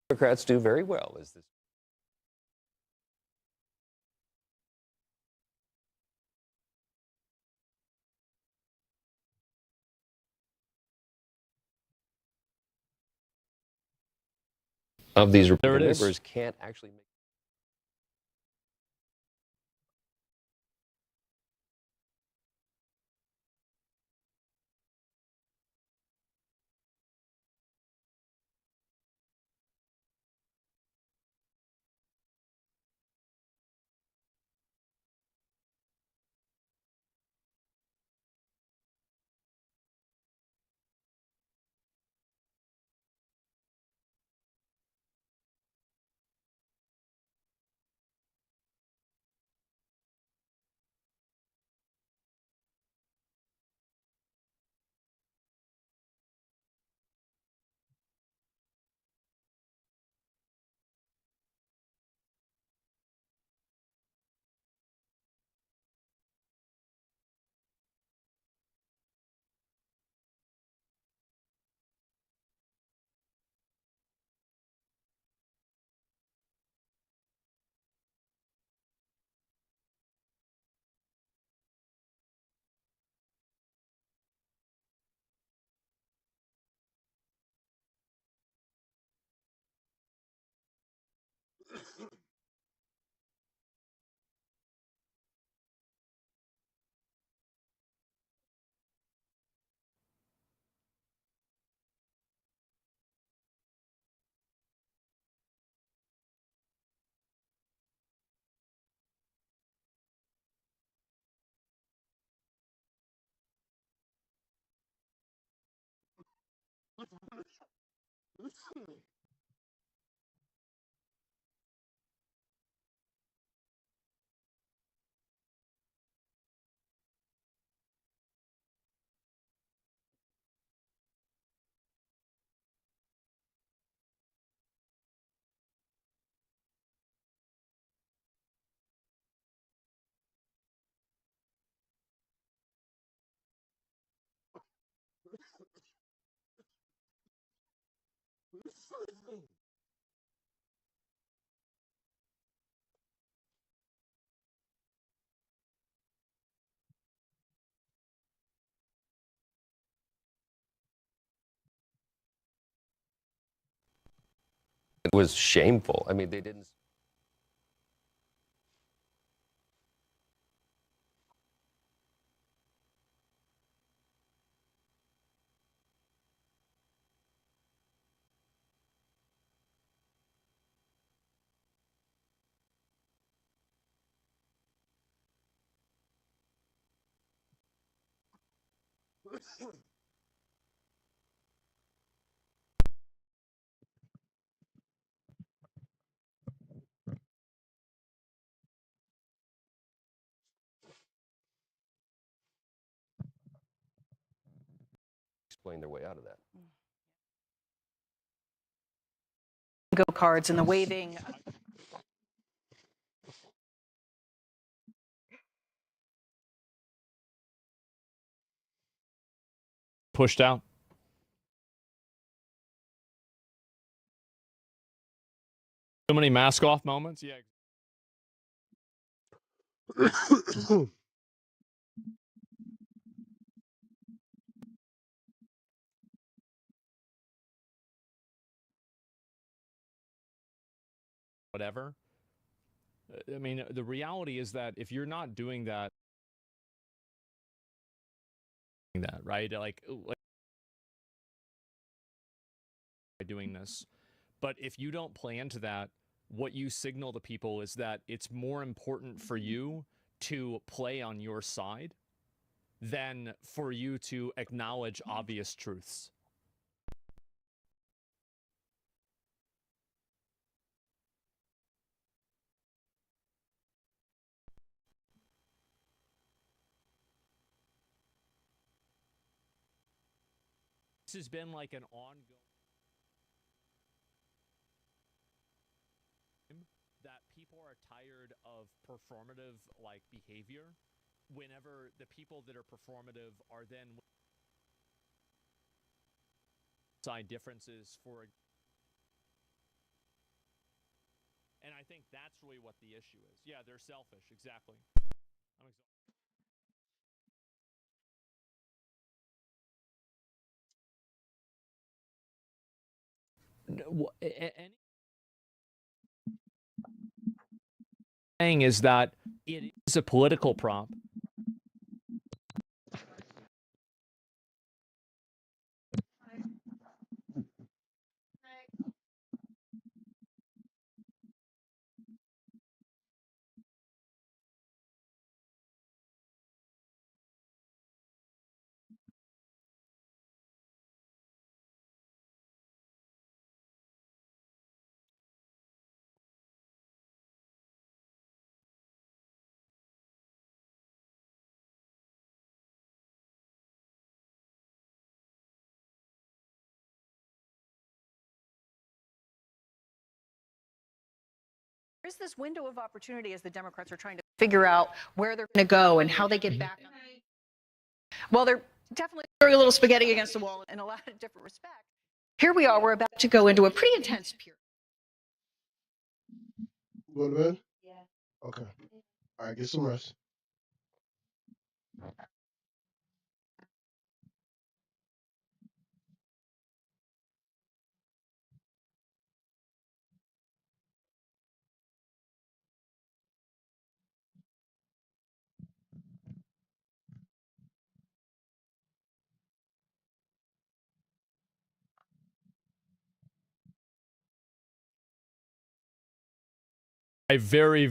[SPEAKER 10] Democrats do very well is this. Of these Republican members can't actually make It was shameful. I mean, they didn't. Explain their way out of that.
[SPEAKER 12] Go cards and the waving.
[SPEAKER 7] Pushed out. So many mask off moments. Yeah. Whatever. I mean, the reality is that if you're not doing that, right? Like doing this, but if you don't play into that, what you signal to people is that it's more important for you to play on your side than for you to acknowledge obvious truths. This has been like an ongoing that people are tired of performative like behavior whenever the people that are performative are then side differences for, and I think that's really what the issue is. Yeah, they're selfish. Exactly. Saying is that it is a political prop.
[SPEAKER 12] There's this window of opportunity as the Democrats are trying to figure out where they're going to go and how they get back on. Well, they're definitely throwing a little spaghetti against the wall in a lot of different respects. Here we are, we're about to go into a pretty intense period.
[SPEAKER 13] Go to bed? Yeah. Okay. All right, get some rest.
[SPEAKER 7] I very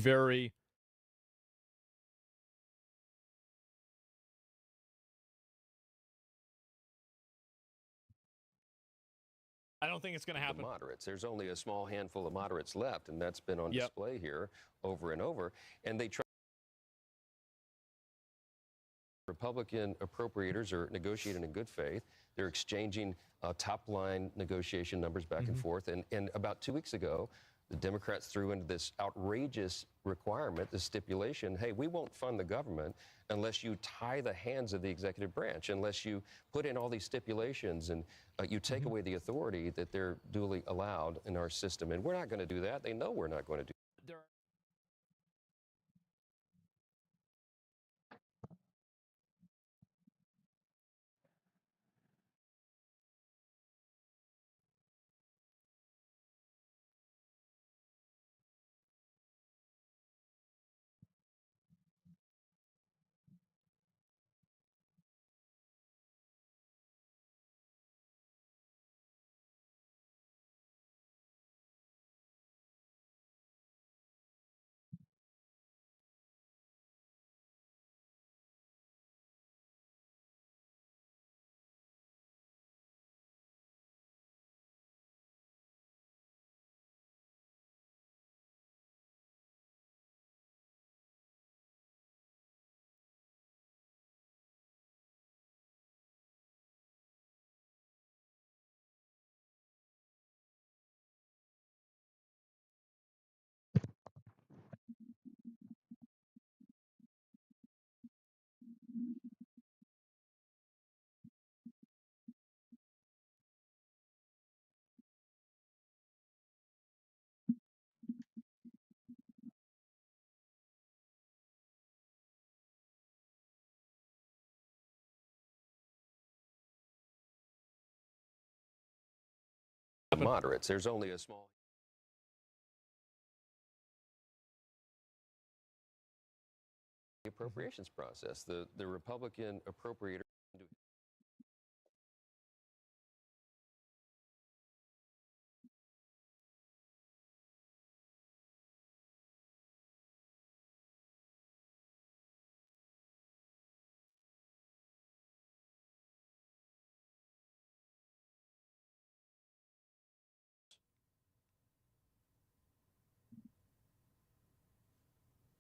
[SPEAKER 7] I don't think it's going to happen.
[SPEAKER 10] The moderates. There's only a small handful of moderates left, and that's been on display here over and over. And they try. Republican appropriators are negotiating in good faith. They're exchanging top-line negotiation numbers back and forth. And about 2 weeks ago, the Democrats threw into this outrageous requirement, this stipulation, hey, we won't fund the government unless you tie the hands of the executive branch, unless you put in all these stipulations and you take away the authority that they're duly allowed in our system. And we're not going to do that. They know we're not going to do that. Moderates. There's only a small. The appropriations process. The Republican appropriator.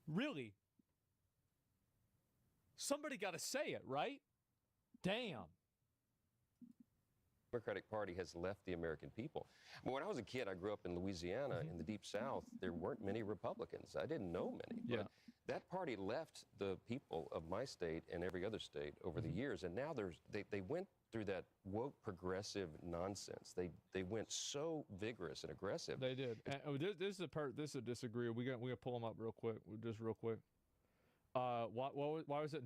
[SPEAKER 7] Really? Somebody got to say it, right? Damn.
[SPEAKER 10] Democratic Party has left the American people. When I was a kid, I grew up in Louisiana in the Deep South. There weren't many Republicans. I didn't know many. But that party left the people of my state and every other state over the years, and now they went through that woke progressive nonsense. They went so vigorous and aggressive.
[SPEAKER 7] They did. And this is a disagree. We got to pull them up real quick. Just real quick. Why was it?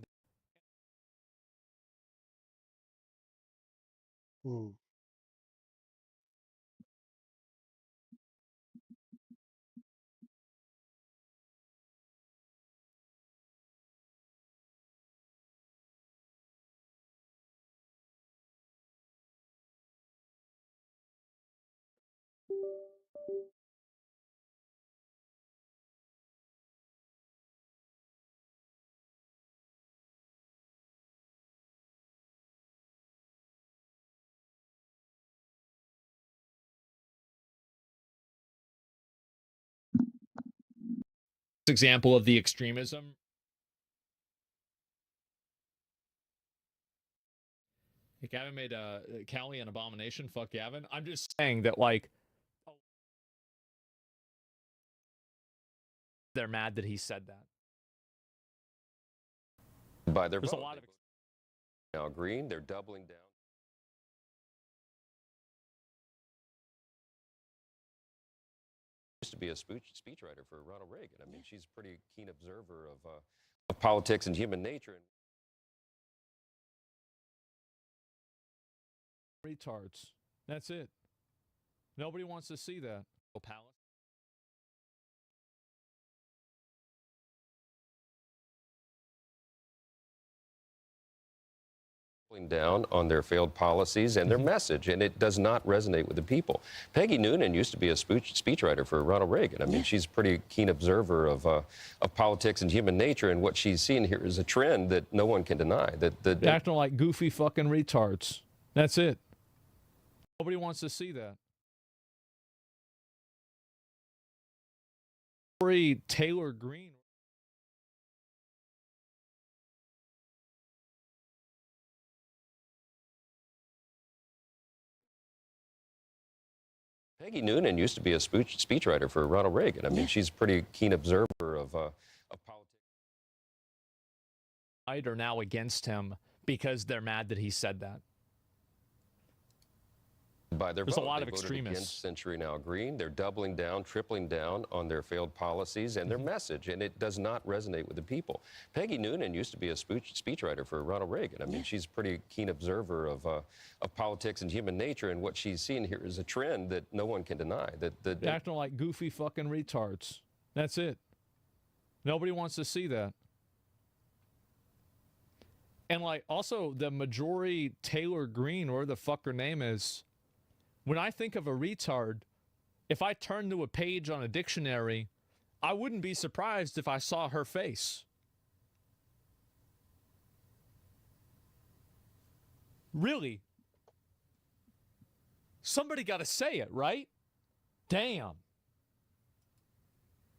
[SPEAKER 7] Example of the extremism. Gavin made Callie an abomination. Fuck Gavin. I'm just saying that, like, they're mad that he said that.
[SPEAKER 10] By their
[SPEAKER 7] There's
[SPEAKER 10] vote.
[SPEAKER 7] a lot of
[SPEAKER 10] Now Green, they're doubling down. Used to be a speechwriter for Ronald Reagan. I mean, she's a pretty keen observer of politics and human nature.
[SPEAKER 7] retards. That's it. Nobody wants to see that. Palace.
[SPEAKER 10] Down on their failed policies and their message, and it does not resonate with the people. Peggy Noonan used to be a speechwriter for Ronald Reagan. I mean, she's a pretty keen observer of politics and human nature, and what she's seen here is a trend that no one can deny.
[SPEAKER 7] They're acting like goofy fucking retards. That's it. Nobody wants to see that. Taylor Greene.
[SPEAKER 10] Peggy Noonan used to be a speechwriter for Ronald Reagan. I mean, she's a pretty keen observer of politics.
[SPEAKER 7] Are now against him because they're mad that he said that.
[SPEAKER 10] By their
[SPEAKER 7] There's
[SPEAKER 10] vote.
[SPEAKER 7] a lot
[SPEAKER 10] They
[SPEAKER 7] of
[SPEAKER 10] voted
[SPEAKER 7] extremists.
[SPEAKER 10] against Century Now Green. They're doubling down, tripling down on their failed policies and their message, and it does not resonate with the people. Peggy Noonan used to be a speechwriter for Ronald Reagan. I mean, she's a pretty keen observer of politics and human nature, and what she's seen here is a trend that no one can deny.
[SPEAKER 7] They're acting like goofy fucking retards. That's it. Nobody wants to see that. And like also the majority Taylor Greene, or the fuck her name is, when I think of a retard, if I turn to a page on a dictionary, I wouldn't be surprised if I saw her face. Really? Somebody got to say it, right? Damn.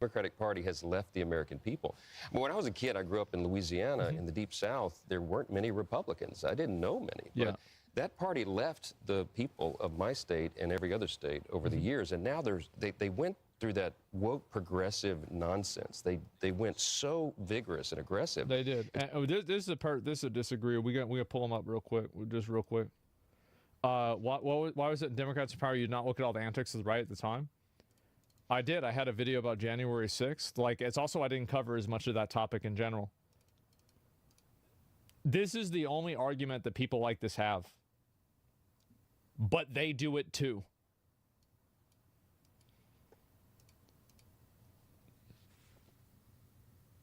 [SPEAKER 10] Democratic Party has left the American people. But when I was a kid, I grew up in Louisiana, in the Deep South. There weren't many Republicans. I didn't know many.
[SPEAKER 7] Yeah.
[SPEAKER 10] But that party left the people of my state and every other state over the years, and now they went through that woke progressive nonsense. They went so vigorous and aggressive.
[SPEAKER 7] They did. And, this is a disagree. We got pull them up real quick. Just real quick. Why was it in Democrats' power you did not look at all the antics of the right at the time? I did. I had a video about January 6th. Like, it's also I didn't cover as much of that topic in general. This is the only argument that people like this have. But they do it too.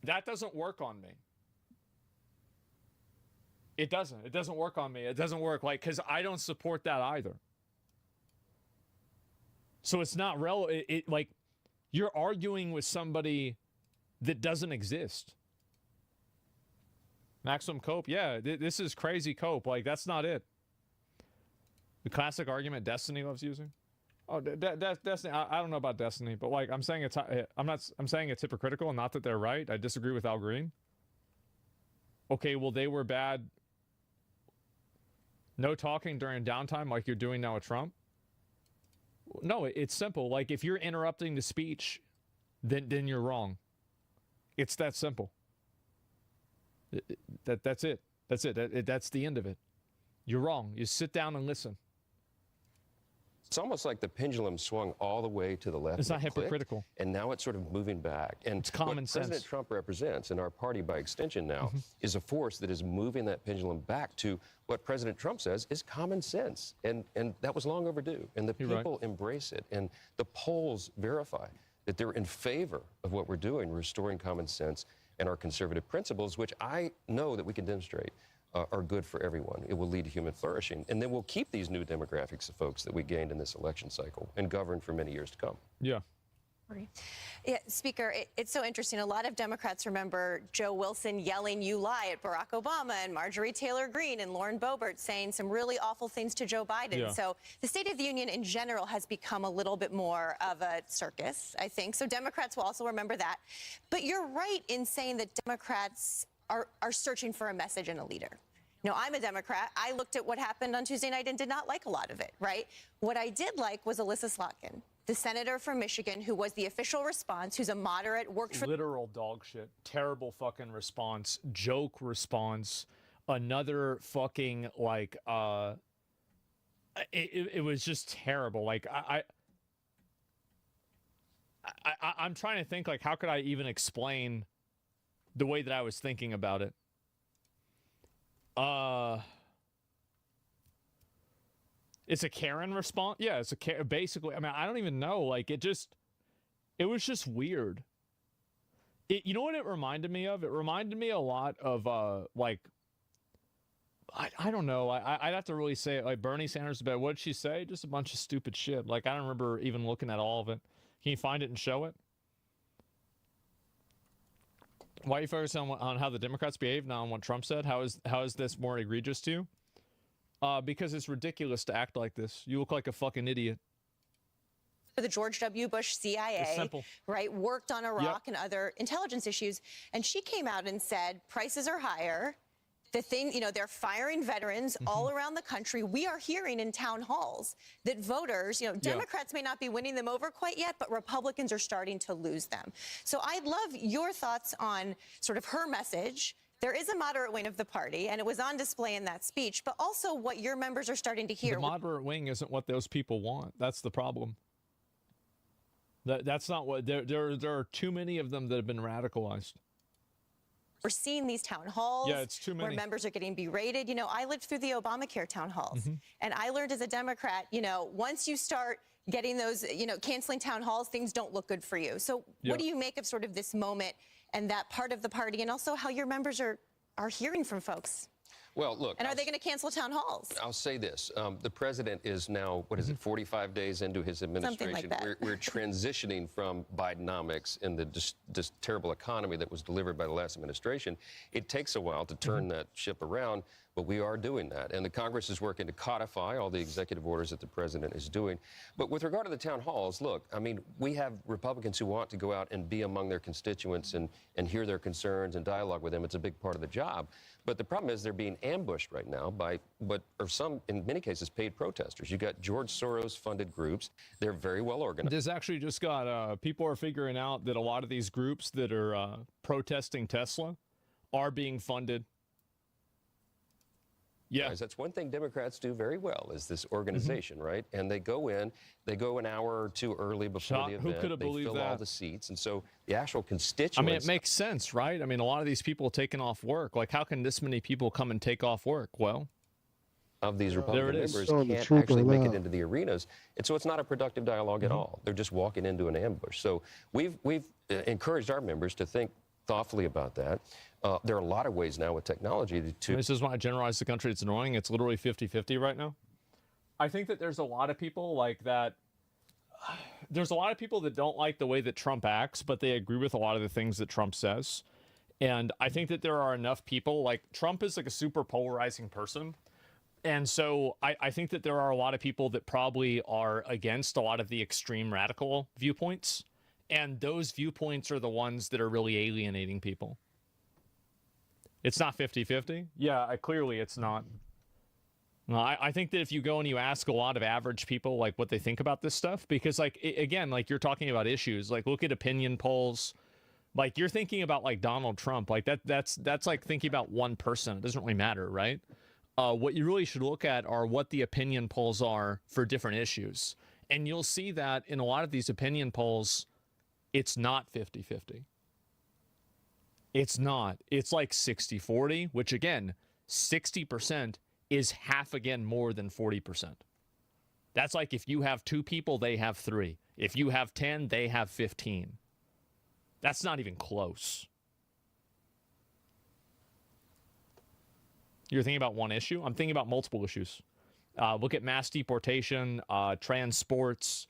[SPEAKER 7] That doesn't work on me. It doesn't. It doesn't work on me. It doesn't work, like, because I don't support that either. So it's not relevant. Like, you're arguing with somebody that doesn't exist. Maximum cope? Yeah, this is crazy cope. Like, that's not it. The classic argument Destiny loves using. Oh, Destiny. I don't know about Destiny, but like I'm saying I'm saying it's hypocritical, and not that they're right. I disagree with Al Green. Okay, well they were bad. No talking during downtime like you're doing now with Trump. No, it's simple. Like if you're interrupting the speech, then you're wrong. It's that simple. That's it. That's it. That's the end of it. You're wrong. You sit down and listen.
[SPEAKER 10] It's almost like the pendulum swung all the way to the left.
[SPEAKER 7] It's not hypocritical.
[SPEAKER 10] And now it's sort of moving back. And
[SPEAKER 7] it's common sense.
[SPEAKER 10] President Trump represents, and our party by extension now, is a force that is moving that pendulum back to what President Trump says is common sense. And that was long overdue. And the people embrace it. And the polls verify that they're in favor of what we're doing, restoring common sense and our conservative principles, which I know that we can demonstrate are good for everyone. It will lead to human flourishing. And then we'll keep these new demographics of folks that we gained in this election cycle and govern for many years to come.
[SPEAKER 7] Yeah.
[SPEAKER 14] Yeah, Speaker, it's so interesting. A lot of Democrats remember Joe Wilson yelling, "You lie," at Barack Obama, and Marjorie Taylor Greene and Lauren Boebert saying some really awful things to Joe Biden.
[SPEAKER 15] Yeah.
[SPEAKER 14] So the State of the Union in general has become a little bit more of a circus, I think. So Democrats will also remember that. But you're right in saying that Democrats are searching for a message and a leader. You know, I'm a Democrat. I looked at what happened on Tuesday night and did not like a lot of it, right? What I did like was Alyssa Slotkin, the senator from Michigan, who was the official response, who's a moderate, worked for...
[SPEAKER 7] Literal dog shit. Terrible fucking response. Joke response. Another fucking, like, it was just terrible. Like, I'm trying to think, like, how could I even explain the way that I was thinking about it? It's a Karen response. Yeah, it's a basically. I mean, I don't even know. Like, it was just weird. You know what it reminded me of? It reminded me a lot of like, I don't know. I'd have to really say it. Like Bernie Sanders. But what did she say? Just a bunch of stupid shit. Like I don't remember even looking at all of it. Can you find it and show it? Why are you focusing on how the Democrats behave, not on what Trump said? How is this more egregious to you? Because it's ridiculous to act like this. You look like a fucking idiot.
[SPEAKER 14] for the George W. Bush CIA, right, worked on Iraq and other intelligence issues. And she came out and said, prices are higher. The thing, you know, they're firing veterans all around the country. We are hearing in town halls that voters, you know, Democrats may not be winning them over quite yet, but Republicans are starting to lose them. So I'd love your thoughts on sort of her message. There is a moderate wing of the party, and it was on display in that speech, but also what your members are starting to hear.
[SPEAKER 7] The moderate wing isn't what those people want. That's the problem. That's not what, there are too many of them that have been radicalized.
[SPEAKER 14] We're seeing these town halls
[SPEAKER 7] it's too many.
[SPEAKER 14] where members are getting berated. You know, I lived through the Obamacare town halls, and I learned as a Democrat, you know, once you start getting those, you know, canceling town halls, things don't look good for you. So what do you make of sort of this moment and that part of the party, and also how your members are hearing from folks?
[SPEAKER 10] Well, look.
[SPEAKER 14] And are they going to cancel town halls?
[SPEAKER 10] I'll say this. The president is now, what is it, 45 days into his administration.
[SPEAKER 14] Something like that.
[SPEAKER 10] We're transitioning from Bidenomics and this terrible economy that was delivered by the last administration. It takes a while to turn that ship around, but we are doing that. And the Congress is working to codify all the executive orders that the president is doing. But with regard to the town halls, look, I mean, we have Republicans who want to go out and be among their constituents and hear their concerns and dialogue with them. It's a big part of the job. But the problem is they're being ambushed right now by what are some, in many cases, paid protesters. You got George Soros-funded groups. They're very well organized.
[SPEAKER 7] This actually just got, people are figuring out that a lot of these groups that are protesting Tesla are being funded. Yeah.
[SPEAKER 10] That's one thing Democrats do very well is this organization, right? And they go in, they go an hour or two early before the event.
[SPEAKER 7] Who could have believed
[SPEAKER 10] they fill
[SPEAKER 7] that?
[SPEAKER 10] all the seats. And so the actual constituents.
[SPEAKER 7] I mean, it makes sense, right? I mean, a lot of these people taking off work. Like, how can this many people come and take off work? Well,
[SPEAKER 10] of these Republican members can't actually make it into the arenas. And so it's not a productive dialogue at all. They're just walking into an ambush. So we've encouraged our members to think thoughtfully about that. There are a lot of ways now with technology to...
[SPEAKER 7] This is why I generalize the country. It's annoying. It's literally 50-50 right now. I think that there's a lot of people like that. There's a lot of people that don't like the way that Trump acts, but they agree with a lot of the things that Trump says. And I think that there are enough people, like Trump is like a super polarizing person. And so I think that there are a lot of people that probably are against a lot of the extreme radical viewpoints. And those viewpoints are the ones that are really alienating people. It's not 50-50. Yeah, clearly it's not. No, I think that if you go and you ask a lot of average people like what they think about this stuff, because like, again, like you're talking about issues, like look at opinion polls. Like you're thinking about like Donald Trump, like that's like thinking about one person. It doesn't really matter, right? What you really should look at are what the opinion polls are for different issues. And you'll see that in a lot of these opinion polls, it's not 50-50. It's not. It's like 60-40, which again, 60% is half again more than 40%. That's like if you have 2 people, they have 3. If you have 10, they have 15. That's not even close. You're thinking about one issue? I'm thinking about multiple issues. Look at mass deportation, trans sports.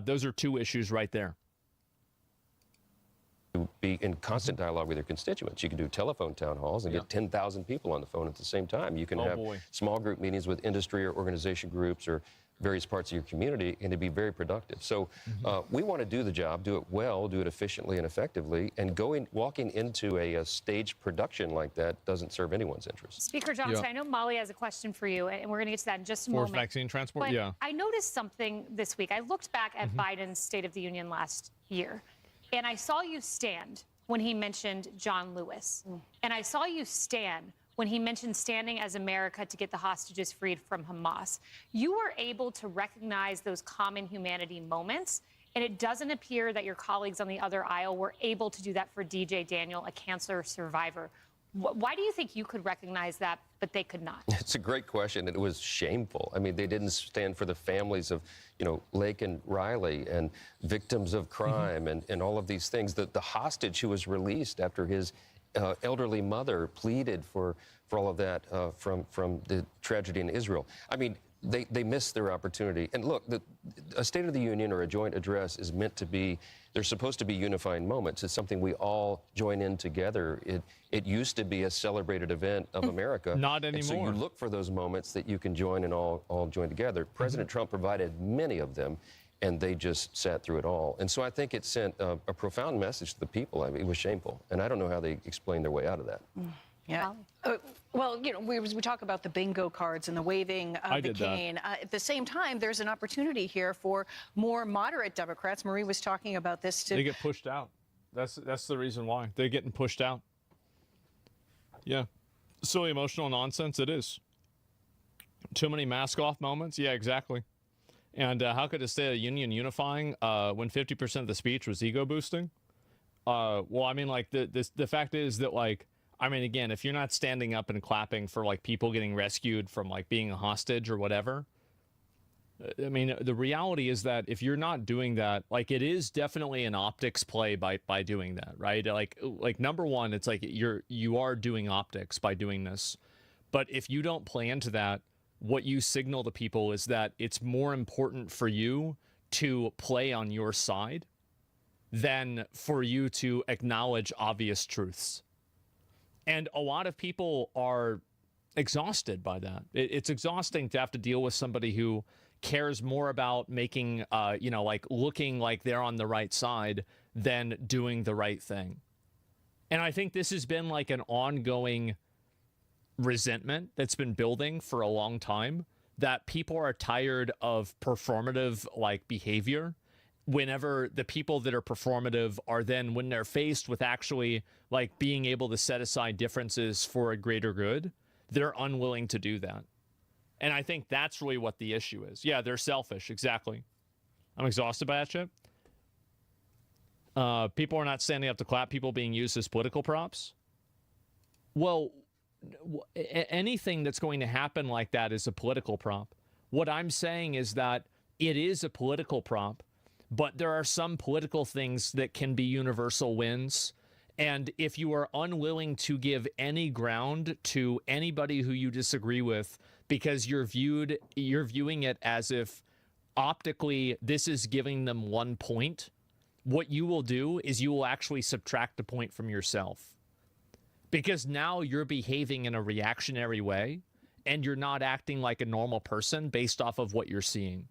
[SPEAKER 7] Those are 2 issues right there.
[SPEAKER 10] Be in constant dialogue with your constituents. You can do telephone town halls and get 10,000 people on the phone at the same time. You can have small group meetings with industry or organization groups or various parts of your community, and it'd be very productive. So we want to do the job, do it well, do it efficiently and effectively, and walking into a staged production like that doesn't serve anyone's interest.
[SPEAKER 9] Speaker Johnson, I know Molly has a question for you, and we're going to get to that in just a moment.
[SPEAKER 7] Forced vaccine transport,
[SPEAKER 9] but I noticed something this week. I looked back at Biden's State of the Union last year, and I saw you stand when he mentioned John Lewis. And I saw you stand when he mentioned standing as America to get the hostages freed from Hamas. You were able to recognize those common humanity moments, and it doesn't appear that your colleagues on the other aisle were able to do that for DJ Daniel, a cancer survivor. Why do you think you could recognize that, but they could not?
[SPEAKER 10] It's a great question, and it was shameful. I mean, they didn't stand for the families of, you know, Lake and Riley and victims of crime and all of these things. The hostage who was released after his elderly mother pleaded for all of that from the tragedy in Israel. I mean, they missed their opportunity. And look, a State of the Union or a joint address is meant to be, they're supposed to be unifying moments. It's something we all join in together. It used to be a celebrated event of America.
[SPEAKER 7] Not anymore.
[SPEAKER 10] And so you look for those moments that you can join and all join together. President Trump provided many of them. and they just sat through it all. And so I think it sent a profound message to the people. I mean, it was shameful, and I don't know how they explain their way out of that.
[SPEAKER 15] Yeah. Well, you know, we talk about the bingo cards and the waving of the cane. At the same time, there's an opportunity here for more moderate Democrats. Marie was talking about this.
[SPEAKER 7] They get pushed out. That's the reason why. They're getting pushed out. Yeah. Silly emotional nonsense it is. Too many mask-off moments? Yeah, exactly. And how could a State of the Union unifying when 50% of the speech was ego-boosting? Well, I mean, like, the fact is that, like, I mean, again, if you're not standing up and clapping for, like, people getting rescued from, like, being a hostage or whatever, I mean, the reality is that if you're not doing that, like, it is definitely an optics play by doing that, right? Like number one, it's like you are doing optics by doing this. But if you don't play into that, what you signal to people is that it's more important for you to play on your side than for you to acknowledge obvious truths. And a lot of people are exhausted by that. It's exhausting to have to deal with somebody who cares more about making, you know, like looking like they're on the right side than doing the right thing. And I think this has been like an ongoing resentment that's been building for a long time, that people are tired of performative like behavior whenever the people that are performative are then, when they're faced with actually like being able to set aside differences for a greater good, they're unwilling to do that. And I think that's really what the issue is. Yeah, they're selfish. Exactly. I'm exhausted by that shit. People are not standing up to clap, people being used as political props. Well, anything that's going to happen like that is a political prop. What I'm saying is that it is a political prop, but there are some political things that can be universal wins. And if you are unwilling to give any ground to anybody who you disagree with because you're viewing it as if optically this is giving them 1 point, what you will do is you will actually subtract a point from yourself. Because now you're behaving in a reactionary way and you're not acting like a normal person based off of what you're seeing.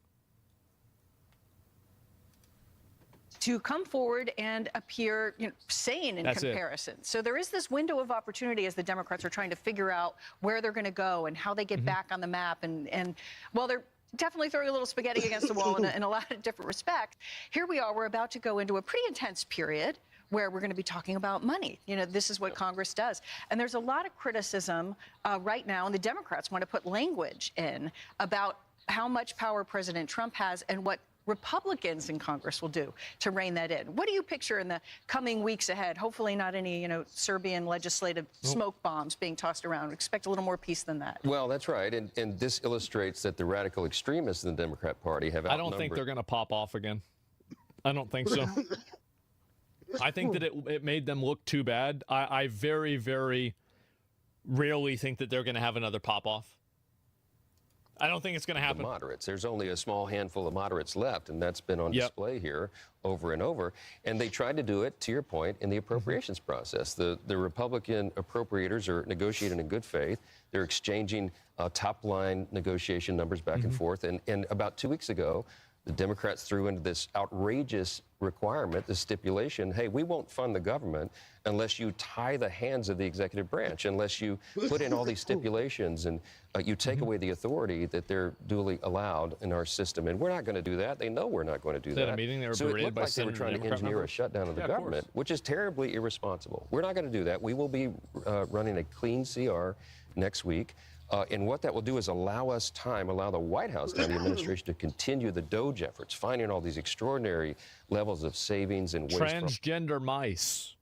[SPEAKER 15] To come forward and appear, you know, sane in comparison. So there is this window of opportunity as the Democrats are trying to figure out where they're going to go and how they get back on the map. And well, they're definitely throwing a little spaghetti against the wall in a lot of different respects. Here we are. We're about to go into a pretty intense period where we're going to be talking about money. You know, this is what Congress does. And there's a lot of criticism right now, and the Democrats want to put language in about how much power President Trump has and what Republicans in Congress will do to rein that in. What do you picture in the coming weeks ahead? Hopefully not any, you know, Serbian legislative smoke bombs being tossed around. Expect a little more peace than that.
[SPEAKER 10] Well, that's right. And this illustrates that the radical extremists in the Democrat Party have outnumbered.
[SPEAKER 7] I don't think they're going to pop off again. I don't think so. I think that it made them look too bad. I very, very rarely think that they're going to have another pop off. I don't think it's going to happen.
[SPEAKER 10] The moderates. There's only a small handful of moderates left, and that's been on display here over and over. And they tried to do it, to your point, in the appropriations process. The Republican appropriators are negotiating in good faith. They're exchanging top-line negotiation numbers back and forth. And about 2 weeks ago, the Democrats threw into this outrageous requirement, this stipulation, hey, we won't fund the government unless you tie the hands of the executive branch, unless you put in all these stipulations and you take away the authority that they're duly allowed in our system. And we're not going to do that. They know we're not going to do that.
[SPEAKER 7] A meeting they were
[SPEAKER 10] so it looked like they were trying to engineer a shutdown of the government, which is terribly irresponsible. We're not going to do that. We will be running a clean CR next week. And what that will do is allow us time, allow the White House and the administration to continue the DOGE efforts, finding all these extraordinary levels of savings and waste.
[SPEAKER 7] Transgender mice.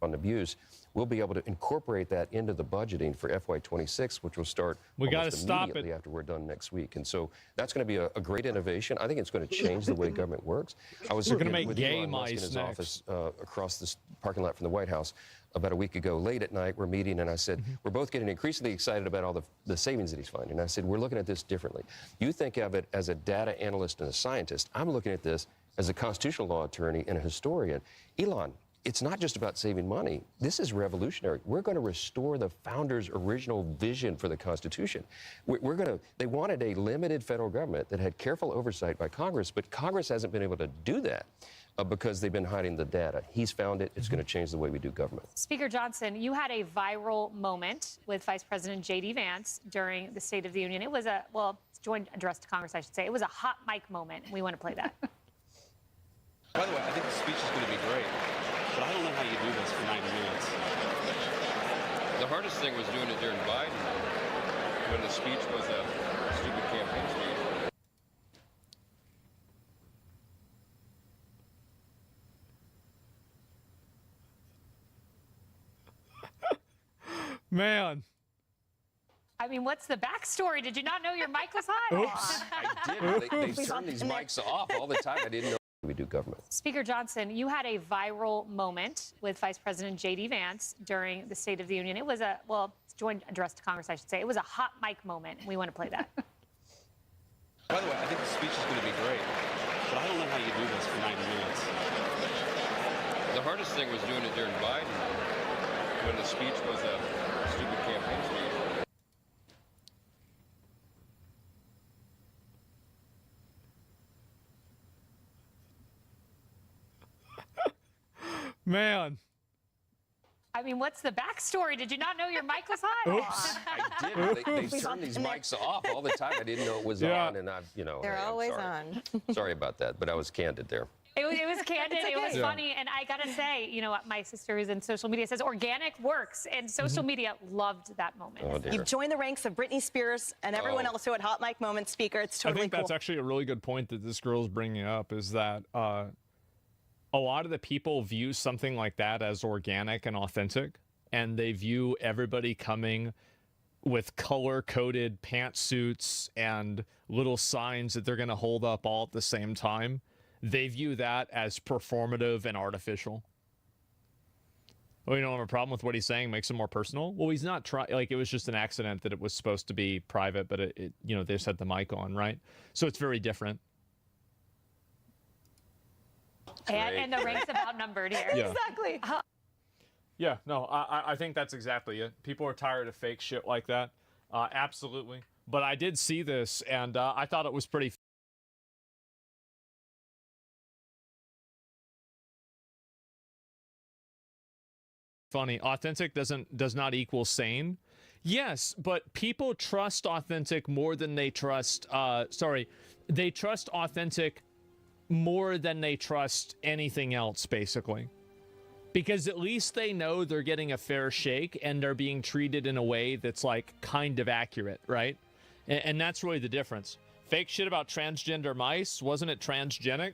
[SPEAKER 10] On abuse. We'll be able to incorporate that into the budgeting for FY26, which will start immediately after we're done next week. And so that's going to be a great innovation. I think it's going to change the way government works. I was
[SPEAKER 7] going to make
[SPEAKER 10] with
[SPEAKER 7] gay
[SPEAKER 10] Elon Musk in
[SPEAKER 7] mice
[SPEAKER 10] his
[SPEAKER 7] next.
[SPEAKER 10] office across this parking lot from the White House about a week ago. Late at night, we're meeting, and I said, we're both getting increasingly excited about all the savings that he's finding. And I said, we're looking at this differently. You think of it as a data analyst and a scientist. I'm looking at this as a constitutional law attorney and a historian. Elon, it's not just about saving money. This is revolutionary. We're going to restore the founders' original vision for the Constitution. They wanted a limited federal government that had careful oversight by Congress, but Congress hasn't been able to do that because they've been hiding the data. He's found it. It's going to change the way we do government.
[SPEAKER 9] Speaker Johnson, you had a viral moment with Vice President J.D. Vance during the State of the Union. It was joint address to Congress, I should say. It was a hot mic moment. We want to play that.
[SPEAKER 16] By the way, I think the speech is going to be great, but I don't know how you do this for 90 minutes.
[SPEAKER 10] The hardest thing was doing it during Biden when the speech was a stupid campaign speech.
[SPEAKER 7] Man.
[SPEAKER 9] I mean, what's the backstory? Did you not know your mic was hot?
[SPEAKER 7] Oops.
[SPEAKER 10] I did. They turn these mics off all the time. I didn't know we do government.
[SPEAKER 9] Speaker Johnson, you had a viral moment with Vice President J.D. Vance during the State of the Union. It was joint address to Congress, I should say. It was a hot mic moment. We want to play that.
[SPEAKER 16] By the way, I think the speech is going to be great, but I don't know how you do this for 90 minutes.
[SPEAKER 10] The hardest thing was doing it during Biden when the speech was a stupid campaign speech.
[SPEAKER 7] Man.
[SPEAKER 9] I mean, what's the backstory? Did you not know your mic was hot?
[SPEAKER 7] Oops.
[SPEAKER 10] I did. They turn these mics off all the time. I didn't know it was on, and
[SPEAKER 14] They're always on.
[SPEAKER 10] Sorry about that, but I was candid there.
[SPEAKER 9] It was candid.
[SPEAKER 14] Okay.
[SPEAKER 9] It was funny. And I got to say, my sister who's in social media says organic works. And social media loved that moment.
[SPEAKER 10] Oh, dear.
[SPEAKER 12] You've joined the ranks of Britney Spears and everyone else who had hot mic moments, Speaker. It's totally
[SPEAKER 7] I think
[SPEAKER 12] cool.
[SPEAKER 7] that's actually a really good point that this girl's bringing up, is that a lot of the people view something like that as organic and authentic, and they view everybody coming with color-coded pantsuits and little signs that they're going to hold up all at the same time. They view that as performative and artificial. Well, you don't have a problem with what he's saying, makes it more personal. Well, he's not trying, like, it was just an accident that it was supposed to be private, but it they just had the mic on, right? So it's very different.
[SPEAKER 9] And the rank's about numbered here.
[SPEAKER 7] Yeah.
[SPEAKER 12] Exactly.
[SPEAKER 7] Yeah, no, I think that's exactly it. People are tired of fake shit like that. Absolutely. But I did see this, and I thought it was pretty funny. Authentic does not equal sane. Yes, but people trust authentic more than they trust, they trust authentic more than they trust anything else, basically. Because at least they know they're getting a fair shake and they're being treated in a way that's, like, kind of accurate, right? And that's really the difference. Fake shit about transgender mice, wasn't it transgenic?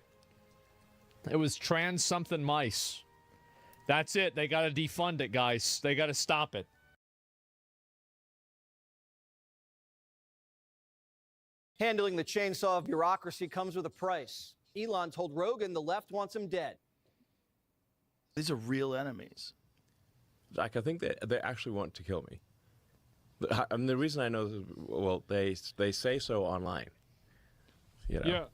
[SPEAKER 7] It was trans something mice. That's it. They got to defund it, guys. They got to stop it.
[SPEAKER 17] Handling the chainsaw of bureaucracy comes with a price. Elon told Rogan the left wants him dead.
[SPEAKER 18] These are real enemies.
[SPEAKER 19] Like, I think they actually want to kill me. I mean, the reason I know is, well, they say so online.
[SPEAKER 7] Yeah.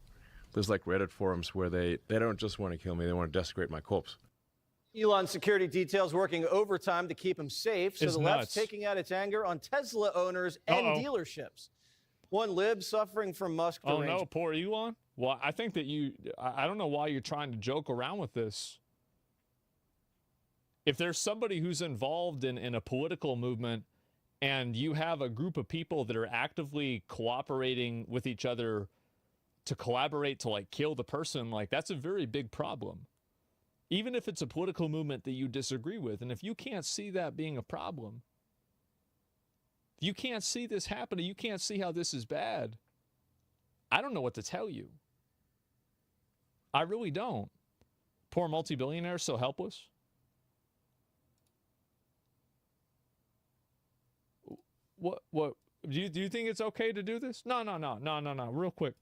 [SPEAKER 19] There's like Reddit forums where they don't just want to kill me, they want to desecrate my corpse.
[SPEAKER 17] Elon's security details working overtime to keep him safe, so
[SPEAKER 7] It's
[SPEAKER 17] the
[SPEAKER 7] nuts.
[SPEAKER 17] left's taking out its anger on Tesla owners and dealerships. One lib suffering from Musk
[SPEAKER 7] Oh,
[SPEAKER 17] derangement.
[SPEAKER 7] no, poor Elon? Well, I think that I don't know why you're trying to joke around with this. If there's somebody who's involved in a political movement and you have a group of people that are actively cooperating with each other to collaborate to, like, kill the person, like, that's a very big problem. Even if it's a political movement that you disagree with. And if you can't see that being a problem, if you can't see this happening, you can't see how this is bad, I don't know what to tell you. I really don't. Poor multi-billionaire, so helpless. What do you think it's okay to do this? No, real quick.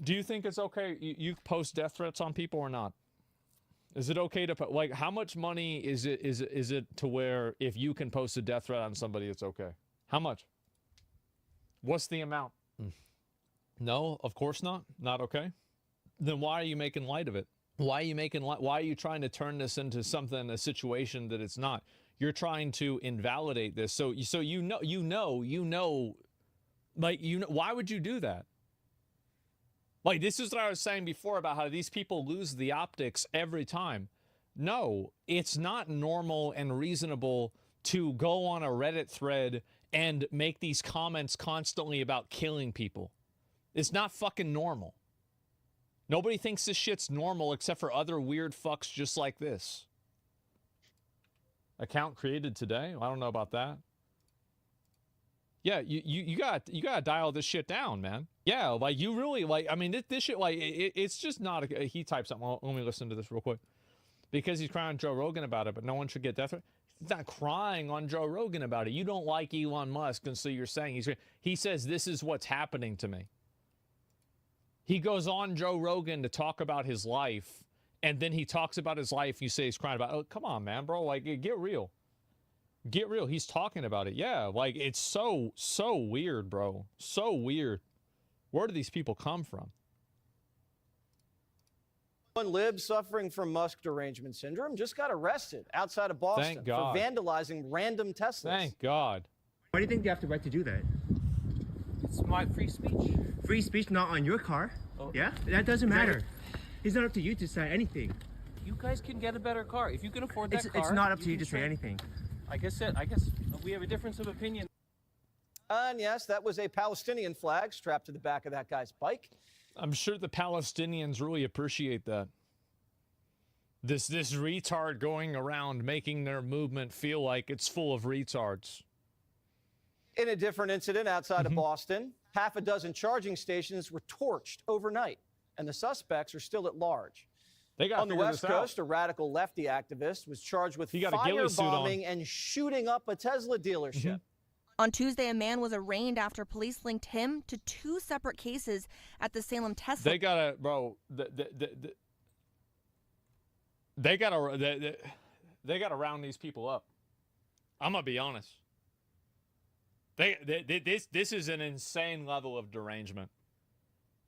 [SPEAKER 7] Do you think it's okay you post death threats on people or not? Is it okay to, like, how much money is it to where if you can post a death threat on somebody, it's okay? How much? What's the amount? No, of course not. Not okay. Then why are you making light of it? Why are you trying to turn this into a situation that it's not? You're trying to invalidate this. So why would you do that? Like, this is what I was saying before about how these people lose the optics every time. No, it's not normal and reasonable to go on a Reddit thread and make these comments constantly about killing people. It's not fucking normal. Nobody thinks this shit's normal except for other weird fucks just like this. Account created today? I don't know about that. Yeah, you gotta dial this shit down, man. Yeah, like you really like. I mean, this shit like it's just not. He typed something. Well, let me listen to this real quick. Because he's crying on Joe Rogan about it, but no one should get death threat. He's not crying on Joe Rogan about it. You don't like Elon Musk, and so you're saying he says this is what's happening to me. He goes on Joe Rogan to talk about his life, and then he talks about his life. You say he's crying about. Oh, come on, man, bro. Like, get real. Get real. He's talking about it. Yeah, like it's so weird, bro. So weird. Where do these people come from?
[SPEAKER 17] One lib suffering from Musk derangement syndrome just got arrested outside of Boston for vandalizing random Teslas.
[SPEAKER 7] Thank God.
[SPEAKER 20] Why do you think they have the right to do that?
[SPEAKER 21] It's my free speech.
[SPEAKER 20] Free speech not on your car. Oh. Yeah? That doesn't matter. It's not up to you to say anything.
[SPEAKER 21] You guys can get a better car. If you can afford that car.
[SPEAKER 20] It's not up to you to say anything.
[SPEAKER 21] I guess we have a difference of opinion.
[SPEAKER 17] And yes, that was a Palestinian flag strapped to the back of that guy's bike.
[SPEAKER 7] I'm sure the Palestinians really appreciate that. This retard going around making their movement feel like it's full of retards.
[SPEAKER 17] In a different incident outside of Boston, half a dozen charging stations were torched overnight, and the suspects are still at large. On the West Coast, a radical lefty activist was charged with firebombing and shooting up a Tesla dealership.
[SPEAKER 22] On Tuesday, a man was arraigned after police linked him to two separate cases at the Salem Tesla.
[SPEAKER 7] They gotta, bro. They gotta round these people up. I'm gonna be honest. This is an insane level of derangement.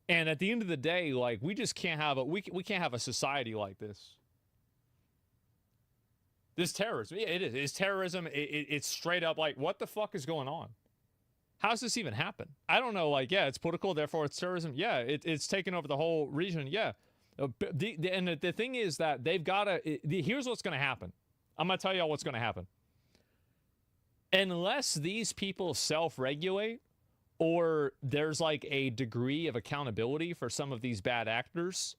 [SPEAKER 7] And at the end of the day, like, we just can't have we can't have a society like this. This terrorism, it is. It's terrorism. It's straight up like, what the fuck is going on? How does this even happen? I don't know. Like, yeah, it's political, therefore it's terrorism. Yeah, it's taken over the whole region. Yeah. And the thing is that they've got to, here's what's going to happen. I'm going to tell y'all what's going to happen. Unless these people self-regulate, or there's like a degree of accountability for some of these bad actors,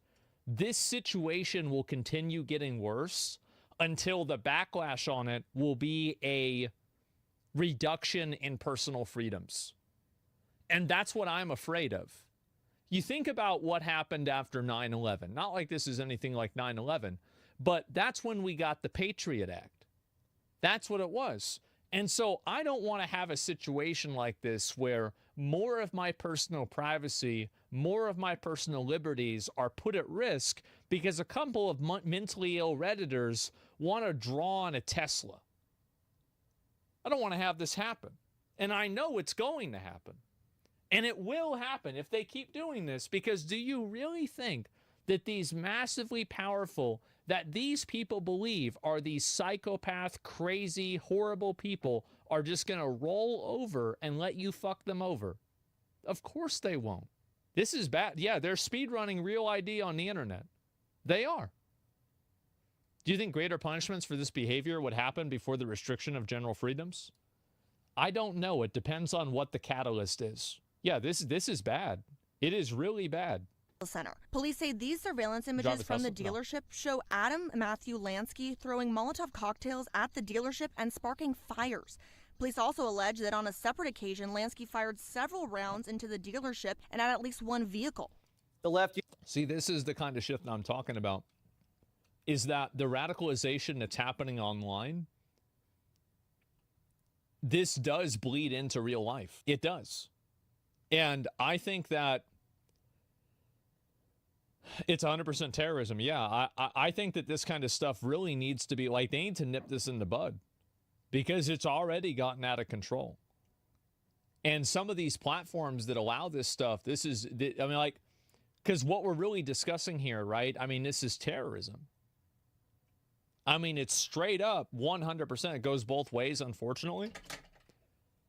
[SPEAKER 7] this situation will continue getting worse until the backlash on it will be a reduction in personal freedoms. And that's what I'm afraid of. You think about what happened after 9/11. Not like this is anything like 9/11, but that's when we got the Patriot Act. That's what it was. And so I don't want to have a situation like this where more of my personal privacy, more of my personal liberties are put at risk because a couple of mentally ill Redditors want to draw on a Tesla. I don't want to have this happen. And I know it's going to happen. And it will happen if they keep doing this, because do you really think that these massively powerful, that these people believe are these psychopath, crazy, horrible people are just going to roll over and let you fuck them over? Of course they won't. This is bad. Yeah, they're speedrunning Real ID on the internet. They are. Do you think greater punishments for this behavior would happen before the restriction of general freedoms? I don't know. It depends on what the catalyst is. Yeah, this is bad. It is really bad.
[SPEAKER 22] Center. Police say these surveillance images from the dealership show Adam Matthew Lansky throwing Molotov cocktails at the dealership and sparking fires. Police also allege that on a separate occasion, Lansky fired several rounds into the dealership and at least one vehicle.
[SPEAKER 17] The left.
[SPEAKER 7] See, this is the kind of shit that I'm talking about. Is that the radicalization that's happening online, this does bleed into real life. It does. And I think that it's 100% terrorism. Yeah, I think that this kind of stuff really needs to be, like, they need to nip this in the bud because it's already gotten out of control. And some of these platforms that allow this stuff, I mean, like, Because what we're really discussing here, right? I mean, this is terrorism. I mean, it's straight up 100%. It goes both ways, unfortunately.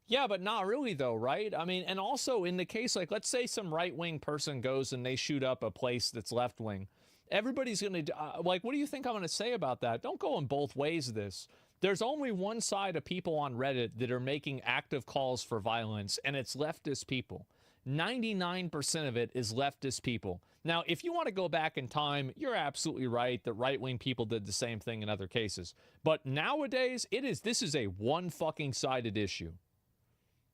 [SPEAKER 7] Yeah, but not really, though, right? I mean, and also in the case, like, let's say some right-wing person goes and they shoot up a place that's left-wing. Everybody's going to, like, what do you think I'm going to say about that? Don't go in both ways, this. There's only one side of people on Reddit that are making active calls for violence, and it's leftist people. 99% of it is leftist people. Now, if you want to go back in time, you're absolutely right that right-wing people did the same thing in other cases. But nowadays, this is a one-fucking-sided issue.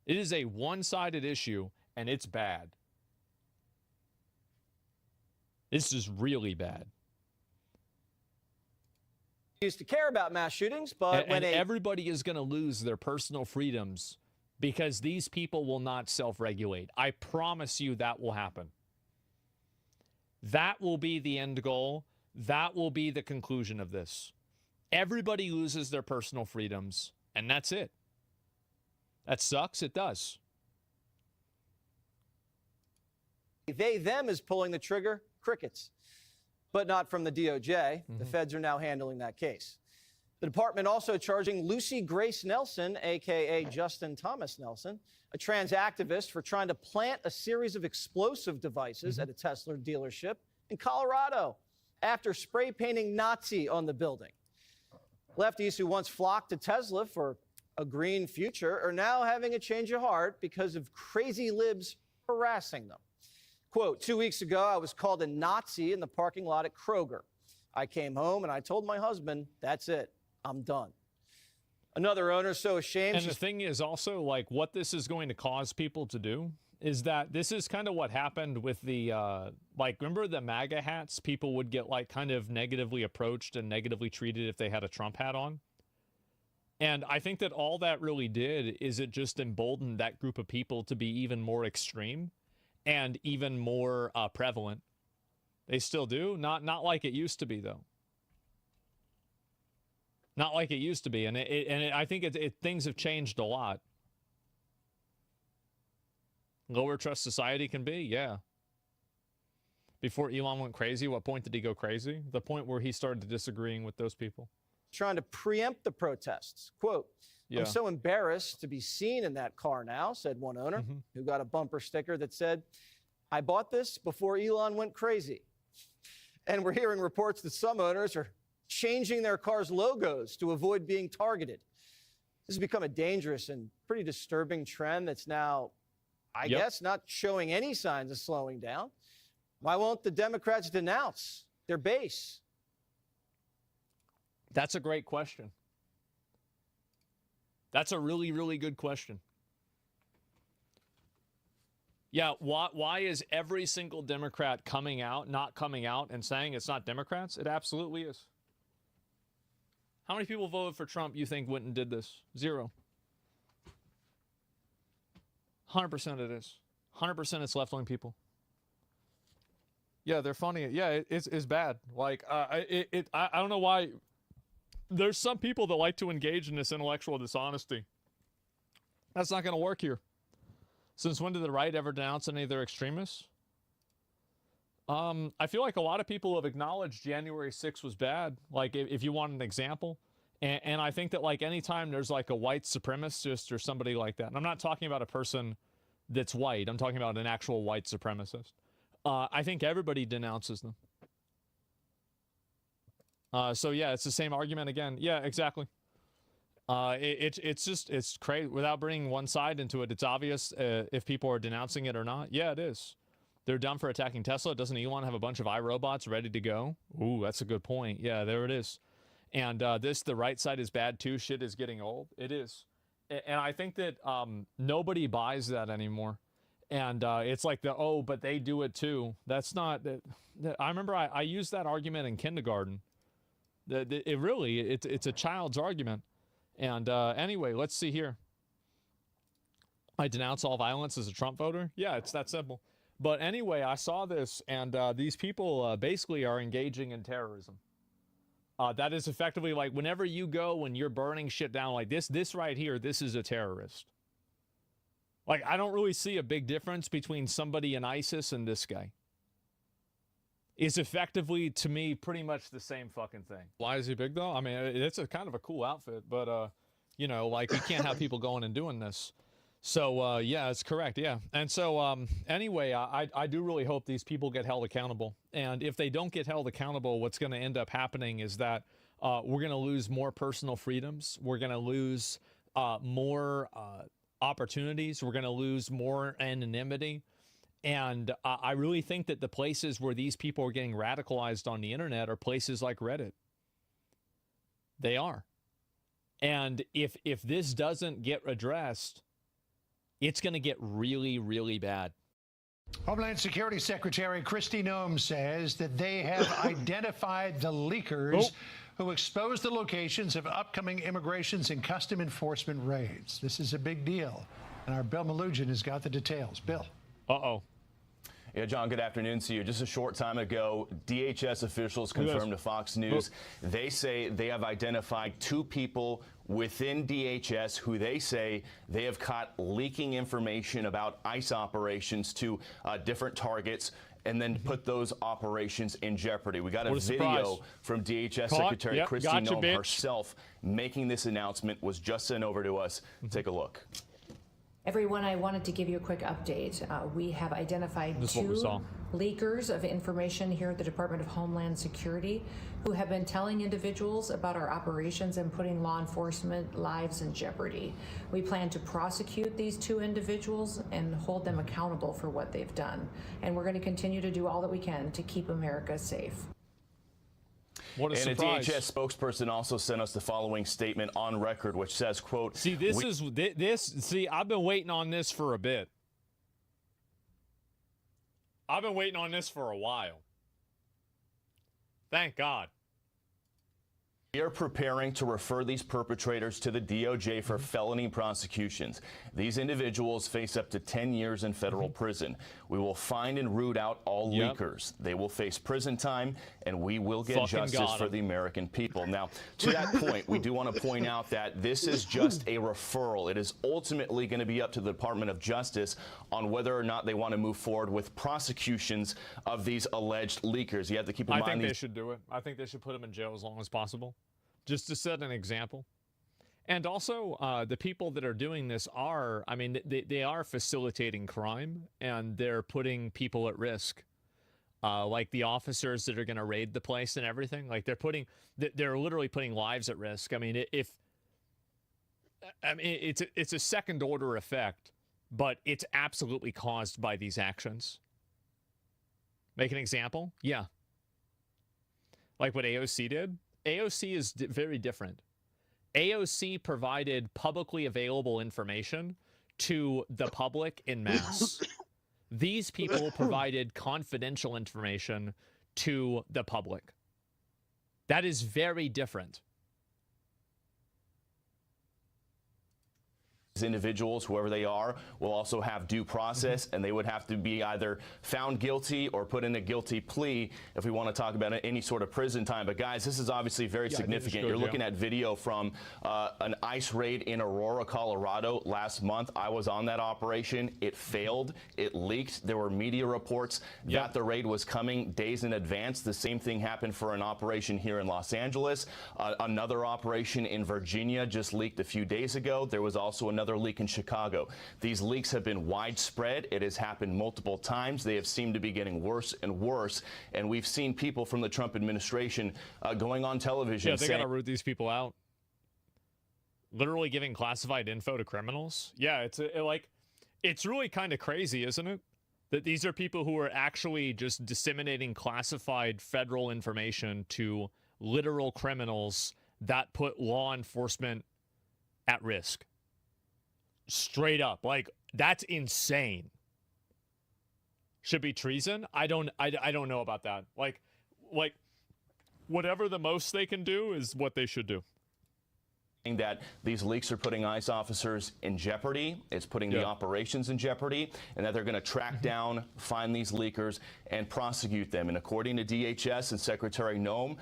[SPEAKER 7] It is a one-sided issue, and it's bad. This is really bad.
[SPEAKER 17] Used to care about mass shootings, but
[SPEAKER 7] and everybody is going to lose their personal freedoms because these people will not self-regulate. I promise you that will happen. That will be the end goal. That will be the conclusion of this. Everybody loses their personal freedoms, and that's it. That sucks. It does.
[SPEAKER 17] They, them is pulling the trigger. Crickets. But not from the DOJ. The feds are now handling that case. The department also charging Lucy Grace Nelson, a.k.a. Justin Thomas Nelson, a trans activist, for trying to plant a series of explosive devices at a Tesla dealership in Colorado after spray painting Nazi on the building. Lefties who once flocked to Tesla for a green future are now having a change of heart because of crazy libs harassing them. Quote, 2 weeks ago, I was called a Nazi in the parking lot at Kroger. I came home and I told my husband, that's it. I'm done. Another owner so ashamed.
[SPEAKER 7] And the thing is also, like, what this is going to cause people to do is that this is kind of what happened with the, like, remember the MAGA hats? People would get, like, kind of negatively approached and negatively treated if they had a Trump hat on. And I think that all that really did is it just emboldened that group of people to be even more extreme and even more prevalent. They still do. Not like it used to be, though. Not like it used to be. And I think things have changed a lot. Lower trust society can be, yeah. Before Elon went crazy, what point did he go crazy? The point where he started disagreeing with those people.
[SPEAKER 17] Trying to preempt the protests. Quote,
[SPEAKER 7] yeah.
[SPEAKER 17] I'm so embarrassed to be seen in that car now, said one owner, who got a bumper sticker that said, I bought this before Elon went crazy. And we're hearing reports that some owners are changing their cars' logos to avoid being targeted. This has become a dangerous and pretty disturbing trend that's now, I guess, not showing any signs of slowing down. Why won't the Democrats denounce their base?
[SPEAKER 7] That's a great question. That's a really, really good question. Yeah, why is every single Democrat not coming out and saying it's not Democrats? It absolutely is. How many people voted for Trump you think went and did this? 0. 100% it is. 100% it's left-wing people. Yeah, they're funny. Yeah, it's bad. Like, I don't know why. There's some people that like to engage in this intellectual dishonesty. That's not going to work here. Since when did the right ever denounce any of their extremists? I feel like a lot of people have acknowledged January 6th was bad. Like, if you want an example. And I think that, like, anytime there's, like, a white supremacist or somebody like that, and I'm not talking about a person that's white. I'm talking about an actual white supremacist. I think everybody denounces them. So, yeah, it's the same argument again. Yeah, exactly. It's crazy. Without bringing one side into it, it's obvious if people are denouncing it or not. Yeah, it is. They're done for attacking Tesla. Doesn't Elon have a bunch of iRobots ready to go? Ooh, that's a good point. Yeah, there it is. And the right side is bad too. Shit is getting old. It is. And I think that nobody buys that anymore. And it's like but they do it too. That's not. I remember I used that argument in kindergarten. It's a child's argument. And anyway, let's see here. I denounce all violence as a Trump voter. Yeah, it's that simple. But anyway, I saw this, and these people basically are engaging in terrorism. That is effectively like whenever you go when you're burning shit down like this right here, this is a terrorist. Like, I don't really see a big difference between somebody in ISIS and this guy. is effectively, to me, pretty much the same fucking thing. Why is he big, though? I mean, it's a kind of a cool outfit, but, you know, like, we can't have people going and doing this. So, yeah, it's correct, yeah. And so, anyway, I do really hope these people get held accountable. And if they don't get held accountable, what's going to end up happening is that we're going to lose more personal freedoms. We're going to lose more opportunities. We're going to lose more anonymity. And I really think that the places where these people are getting radicalized on the internet are places like Reddit. They are. And if this doesn't get addressed, it's going to get really, really bad.
[SPEAKER 1] Homeland Security Secretary Kristi Noem says that they have identified the leakers who exposed the locations of upcoming immigrations and custom enforcement raids. This is a big deal. And our Bill Malugin has got the details. Bill.
[SPEAKER 7] Uh-oh.
[SPEAKER 2] Yeah, John, good afternoon to you. Just a short time ago, DHS officials confirmed to Fox News they say they have identified 2 people within DHS who they say they have caught leaking information about ICE operations to different targets and then put those operations in jeopardy. We got a video from DHS Secretary Kristi Noem herself making this announcement, was just sent over to us. Take a look.
[SPEAKER 23] Everyone, I wanted to give you a quick update. We have identified 2 leakers of information here at the Department of Homeland Security who have been telling individuals about our operations and putting law enforcement lives in jeopardy. We plan to prosecute these 2 individuals and hold them accountable for what they've done. And we're going to continue to do all that we can to keep America safe.
[SPEAKER 2] What a surprise. A DHS spokesperson also sent us the following statement on record, which says, quote,
[SPEAKER 7] see, I've been waiting on this for a bit. I've been waiting on this for a while. Thank God.
[SPEAKER 2] We are preparing to refer these perpetrators to the DOJ for felony prosecutions. These individuals face up to 10 years in federal prison. We will find and root out all leakers. They will face prison time, and we will get justice for the American people. Now, to that point, we do want to point out that this is just a referral. It is ultimately going to be up to the Department of Justice on whether or not they want to move forward with prosecutions of these alleged leakers. You have to keep in mind.
[SPEAKER 7] I think they should do it. I think they should put them in jail as long as possible, just to set an example. And also, the people that are doing this are, I mean, they are facilitating crime, and they're putting people at risk. Like the officers that are going to raid the place and everything. Like they're literally putting lives at risk. I mean, it's a second order effect, but it's absolutely caused by these actions. Make an example? Yeah. Like what AOC did. AOC is very different. AOC provided publicly available information to the public en masse. These people provided confidential information to the public. That is very different.
[SPEAKER 2] Individuals, whoever they are, will also have due process, and they would have to be either found guilty or put in a guilty plea if we want to talk about any sort of prison time. But guys, this is obviously very significant. You're looking at video from an ICE raid in Aurora, Colorado last month. I was on that operation. It failed. It leaked. There were media reports that the raid was coming days in advance. The same thing happened for an operation here in Los Angeles. Another operation in Virginia just leaked a few days ago. There was also another leak in Chicago. These leaks have been widespread. It has happened multiple times. They have seemed to be getting worse and worse. And we've seen people from the Trump administration going on television.
[SPEAKER 7] Yeah, they got to root these people out. Literally giving classified info to criminals. Yeah, it's really kind of crazy, isn't it? That these are people who are actually just disseminating classified federal information to literal criminals that put law enforcement at risk. Straight up, like, that's insane. Should be treason? I don't know about that. Like whatever the most they can do is what they should do.
[SPEAKER 2] That these leaks are putting ICE officers in jeopardy. It's putting the operations in jeopardy, and that they're going to track down, find these leakers, and prosecute them. And according to DHS and Secretary Noem,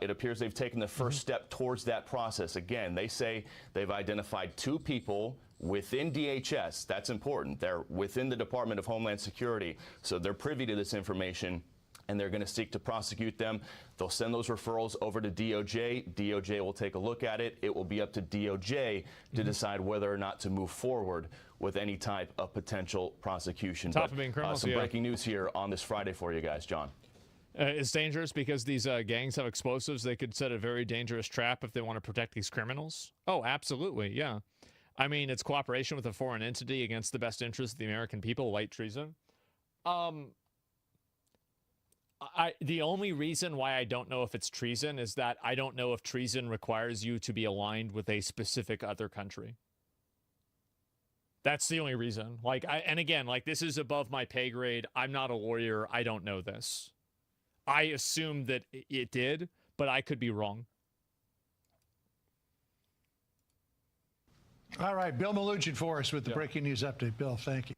[SPEAKER 2] it appears they've taken the first step towards that process. Again, they say they've identified 2 people within DHS. That's important. They're within the Department of Homeland Security, so they're privy to this information. and they're going to seek to prosecute them. They'll send those referrals over to DOJ. DOJ will take a look at it. It will be up to DOJ to decide whether or not to move forward with any type of potential prosecution.
[SPEAKER 3] Top of being criminals,
[SPEAKER 2] some breaking news here on this Friday for you guys, John.
[SPEAKER 3] It's dangerous because these gangs have explosives. They could set a very dangerous trap if they want to protect these criminals. Oh, absolutely, yeah. I mean, it's cooperation with a foreign entity against the best interests of the American people, light treason. The only reason why I don't know if it's treason is that I don't know if treason requires you to be aligned with a specific other country. That's the only reason. Like, and again, like, this is above my pay grade. I'm not a lawyer. I don't know this. I assume that it did, but I could be wrong.
[SPEAKER 1] All right, Bill Malugin for us with the breaking news update. Bill, thank you.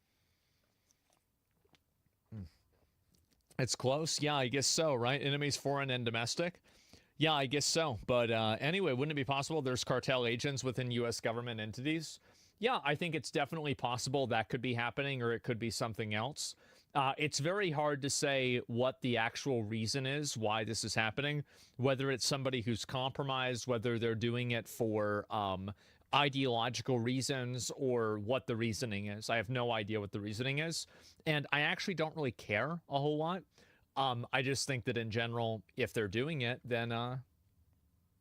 [SPEAKER 3] It's close. Yeah, I guess so, right? Enemies foreign and domestic. Yeah, I guess so. But anyway, wouldn't it be possible there's cartel agents within U.S. government entities? Yeah, I think it's definitely possible that could be happening, or it could be something else. It's very hard to say what the actual reason is why this is happening, whether it's somebody who's compromised, whether they're doing it for ideological reasons, or what the reasoning is. I have no idea what the reasoning is, and I actually don't really care a whole lot. I just think that in general, if they're doing it, then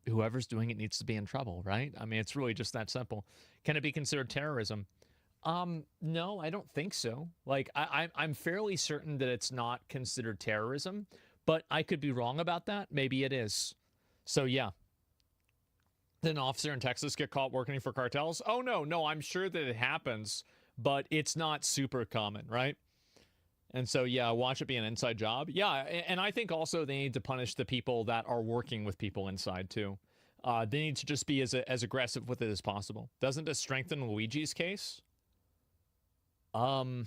[SPEAKER 3] whoever's doing it needs to be in trouble, right? I mean, it's really just that simple. Can it be considered terrorism? No, I don't think so. Like, I'm fairly certain that it's not considered terrorism, but I could be wrong about that. Maybe it is. So yeah. Did an officer in Texas get caught working for cartels? Oh, no, I'm sure that it happens, but it's not super common, right? And so, yeah, watch it be an inside job. Yeah, and I think also they need to punish the people that are working with people inside, too. They need to just be as aggressive with it as possible. Doesn't this strengthen Luigi's case? No.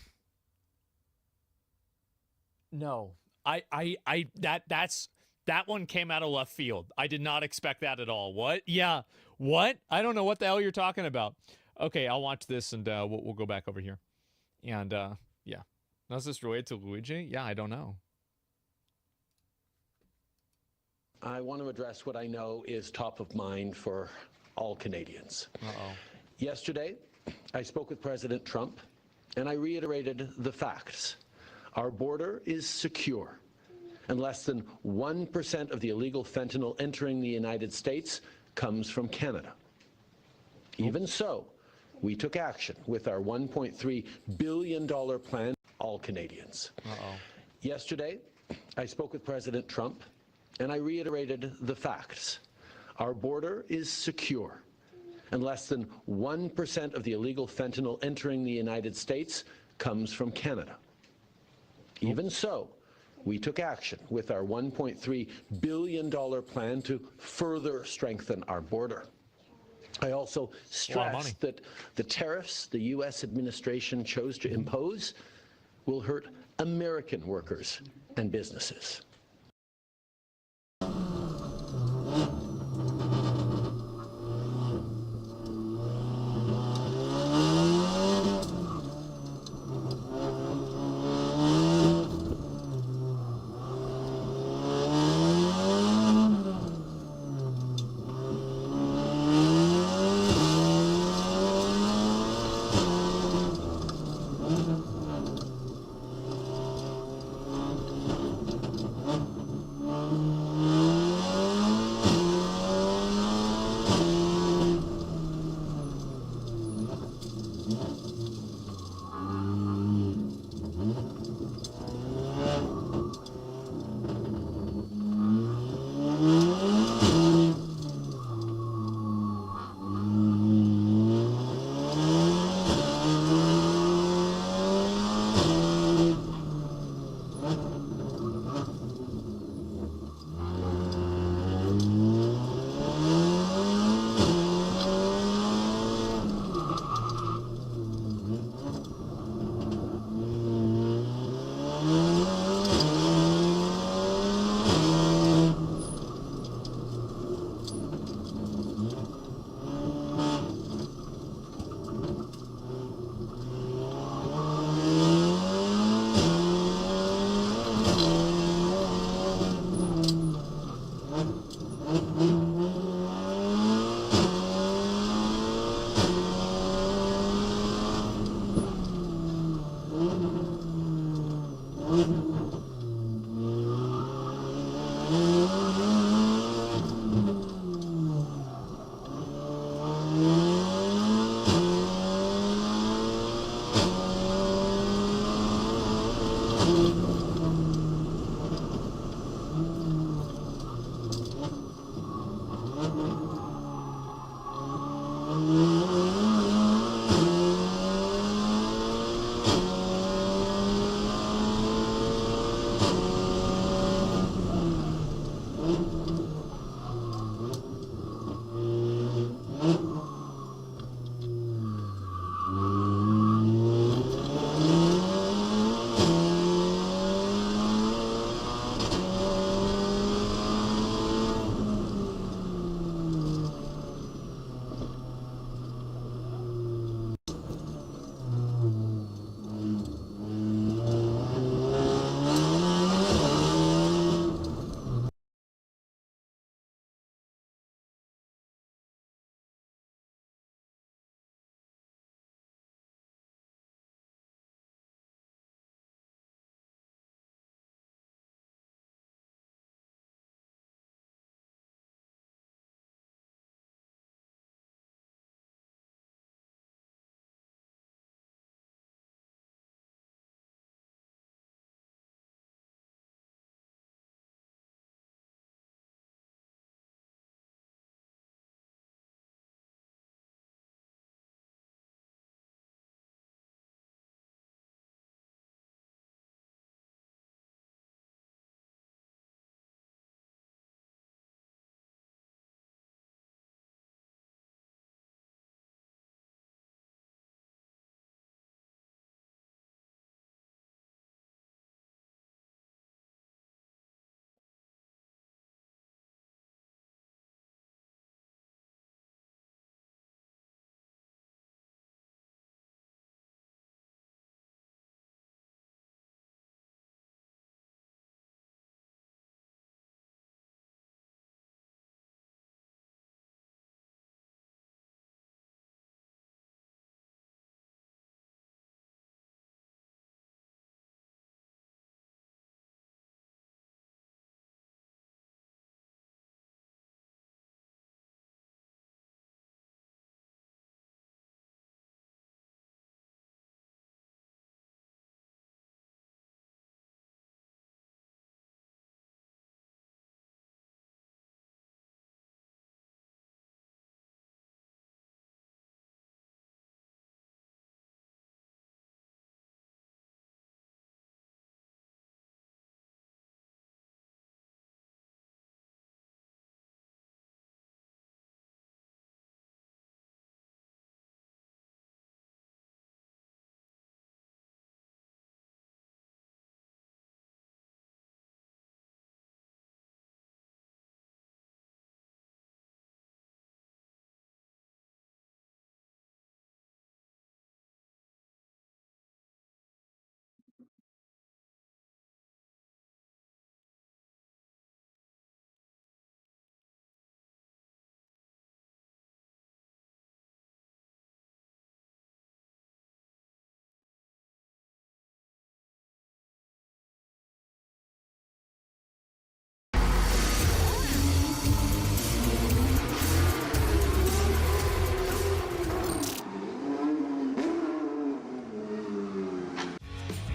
[SPEAKER 3] That one came out of left field. I did not expect that at all. What? Yeah. What? I don't know what the hell you're talking about. Okay, I'll watch this and we'll go back over here. And yeah. Does this relate to Luigi? Yeah, I don't know.
[SPEAKER 5] I want to address what I know is top of mind for all Canadians.
[SPEAKER 3] Uh-oh.
[SPEAKER 5] Yesterday, I spoke with President Trump, and I reiterated the facts. Our border is secure, and less than 1% of the illegal fentanyl entering the United States comes from Canada. Even so, we took action with our $1.3 billion plan, all Canadians.
[SPEAKER 3] Uh-oh.
[SPEAKER 5] Yesterday, I spoke with President Trump, and I reiterated the facts. Our border is secure, and less than 1% of the illegal fentanyl entering the United States comes from Canada. Even so, we took action with our $1.3 billion plan to further strengthen our border. I also stressed that the tariffs the U.S. administration chose to impose will hurt American workers and businesses.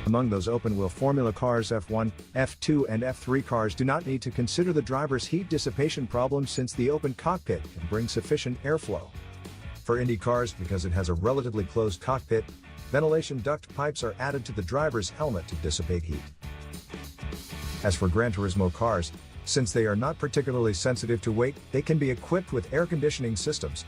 [SPEAKER 4] Among those open-wheel Formula cars, F1, F2 and F3 cars do not need to consider the driver's heat dissipation problem since the open cockpit can bring sufficient airflow. For Indy cars, because it has a relatively closed cockpit, ventilation duct pipes are added to the driver's helmet to dissipate heat. As for Gran Turismo cars, since they are not particularly sensitive to weight, they can be equipped with air conditioning systems.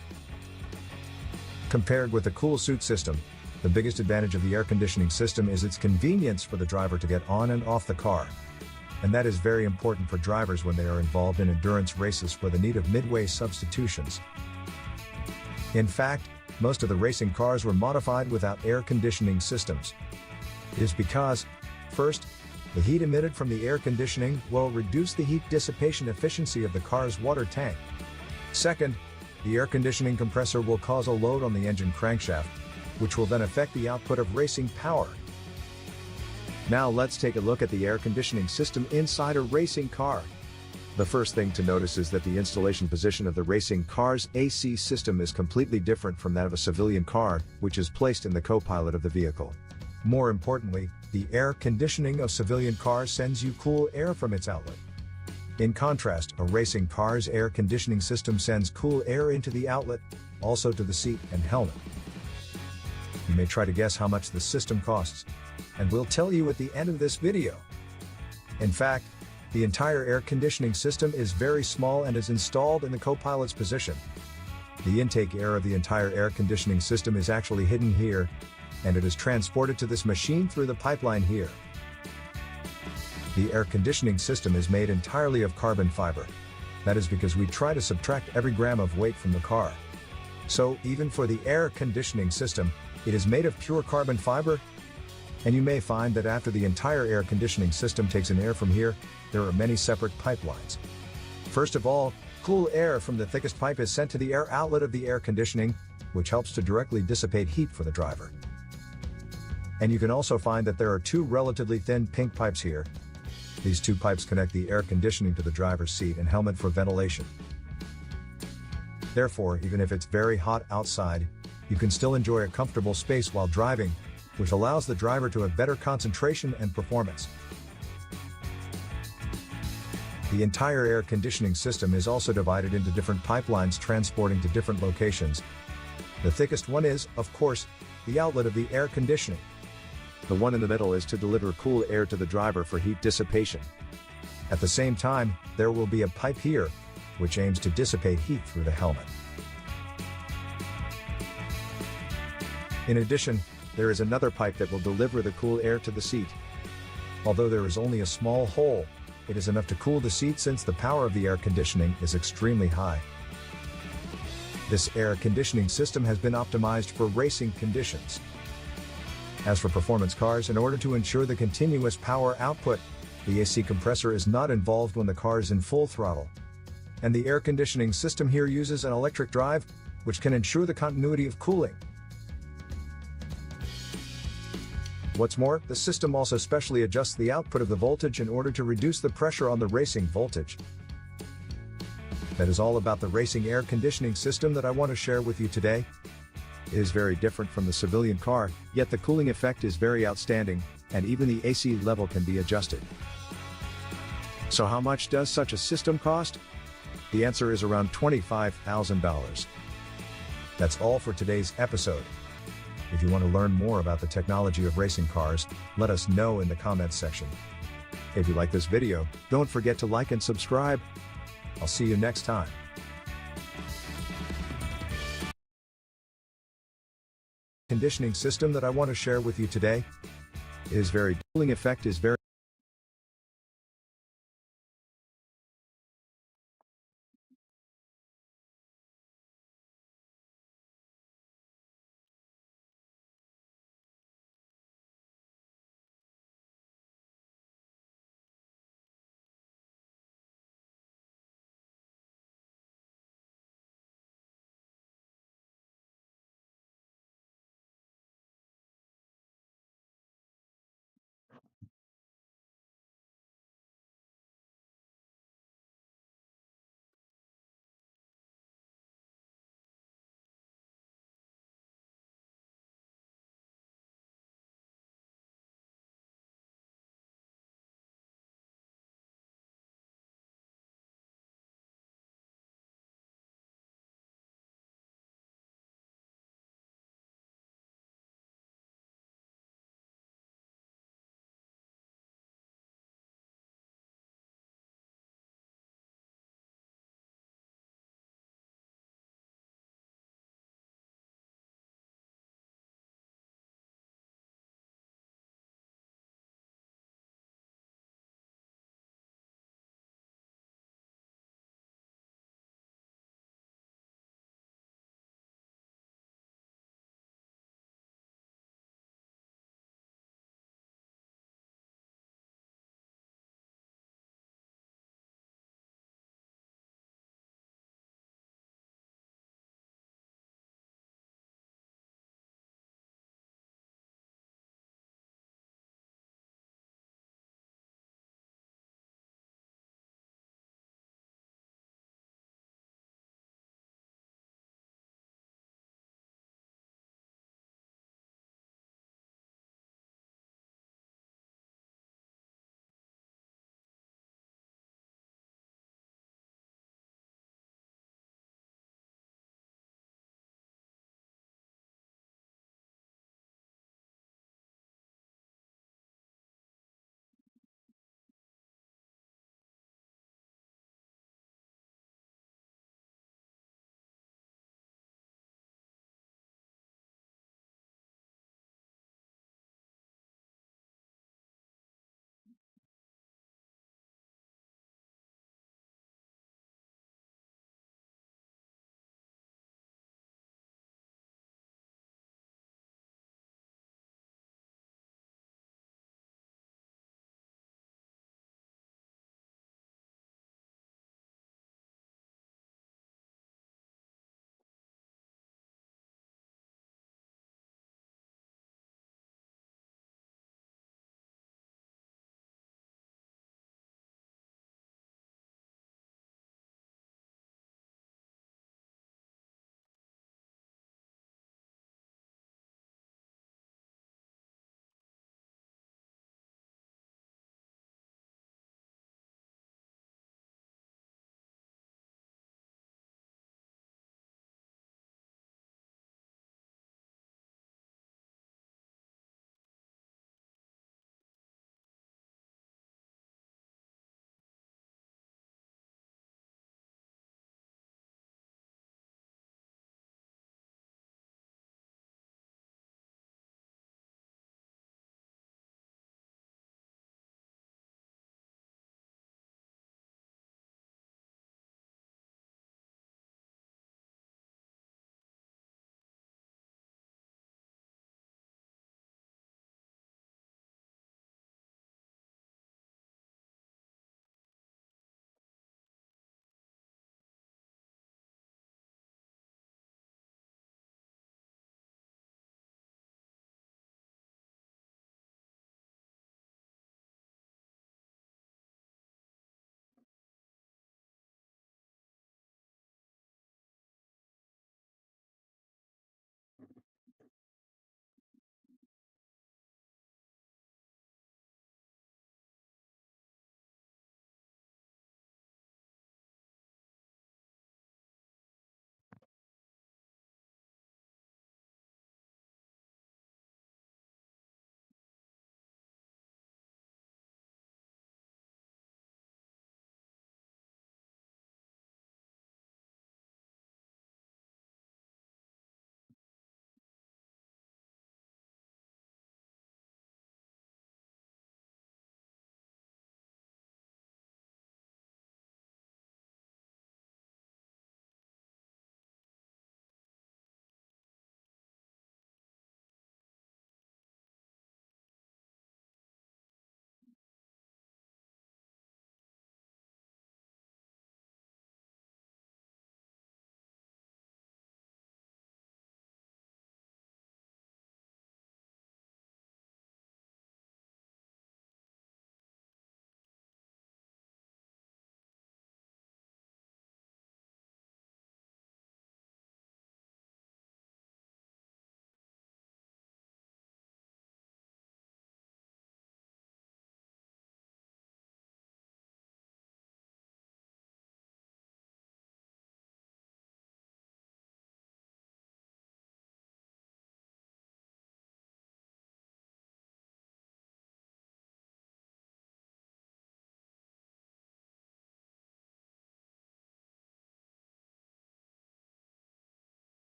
[SPEAKER 4] Compared with the cool suit system, the biggest advantage of the air conditioning system is its convenience for the driver to get on and off the car. And that is very important for drivers when they are involved in endurance races for the need of midway substitutions. In fact, most of the racing cars were modified without air conditioning systems. It is because, first, the heat emitted from the air conditioning will reduce the heat dissipation efficiency of the car's water tank. Second, the air conditioning compressor will cause a load on the engine crankshaft, which will then affect the output of racing power. Now let's take a look at the air conditioning system inside a racing car. The first thing to notice is that the installation position of the racing car's AC system is completely different from that of a civilian car, which is placed in the co-pilot of the vehicle. More importantly, the air conditioning of civilian cars sends you cool air from its outlet. In contrast, a racing car's air conditioning system sends cool air into the outlet, also to the seat and helmet. You may try to guess how much the system costs, and we'll tell you at the end of this video. In fact, the entire air conditioning system is very small and is installed in the co-pilot's position. The intake air of the entire air conditioning system is actually hidden here, and it is transported to this machine through the pipeline here. The air conditioning system is made entirely of carbon fiber. That is because we try to subtract every gram of weight from the car. So even for the air conditioning system, it is made of pure carbon fiber, and you may find that after the entire air conditioning system takes in air from here, there are many separate pipelines. First of all, cool air from the thickest pipe is sent to the air outlet of the air conditioning, which helps to directly dissipate heat for the driver. And you can also find that there are two relatively thin pink pipes here. These two pipes connect the air conditioning to the driver's seat and helmet for ventilation. Therefore, even if it's very hot outside, you can still enjoy a comfortable space while driving, which allows the driver to have better concentration and performance. The entire air conditioning system is also divided into different pipelines transporting to different locations. The thickest one is, of course, the outlet of the air conditioning. The one in the middle is to deliver cool air to the driver for heat dissipation. At the same time, there will be a pipe here, which aims to dissipate heat through the helmet. In addition, there is another pipe that will deliver the cool air to the seat. Although there is only a small hole, it is enough to cool the seat since the power of the air conditioning is extremely high. This air conditioning system has been optimized for racing conditions. As for performance cars, in order to ensure the continuous power output, the AC compressor is not involved when the car is in full throttle. And the air conditioning system here uses an electric drive, which can ensure the continuity of cooling. What's more, the system also specially adjusts the output of the voltage in order to reduce the pressure on the racing voltage. That is all about the racing air conditioning system that I want to share with you today. It is very different from the civilian car, yet the cooling effect is very outstanding, and even the AC level can be adjusted. So how much does such a system cost? The answer is around $25,000. That's all for today's episode. If you want to learn more about the technology of racing cars, let us know in the comments section. If you like this video, don't forget to like and subscribe. I'll see you next time. Conditioning system that I want to share with you today is very cooling effect is very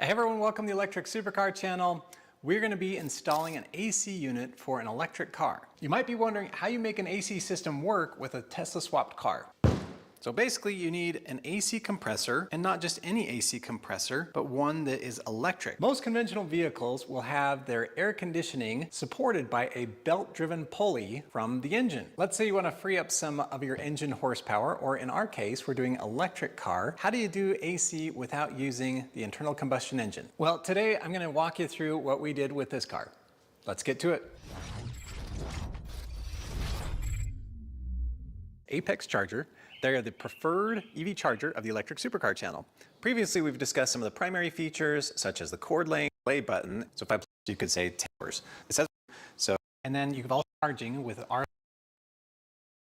[SPEAKER 6] Hey everyone, welcome to the Electric Supercar channel. We're going to be installing an AC unit for an electric car. You might be wondering how you make an AC system work with a Tesla swapped car. So basically you need an AC compressor, and not just any AC compressor, but one that is electric. Most conventional vehicles will have their air conditioning supported by a belt-driven pulley from the engine. Let's say you want to free up some of your engine horsepower, or in our case, we're doing electric car. How do you do AC without using the internal combustion engine? Well, today I'm going to walk you through what we did with this car. Let's get to it. Apex Charger. They are the preferred EV charger of the Electric Supercar channel. Previously, we've discussed some of the primary features, such as the cord length, play button. So if I play, you could say 10 hours. And then you can also charging with our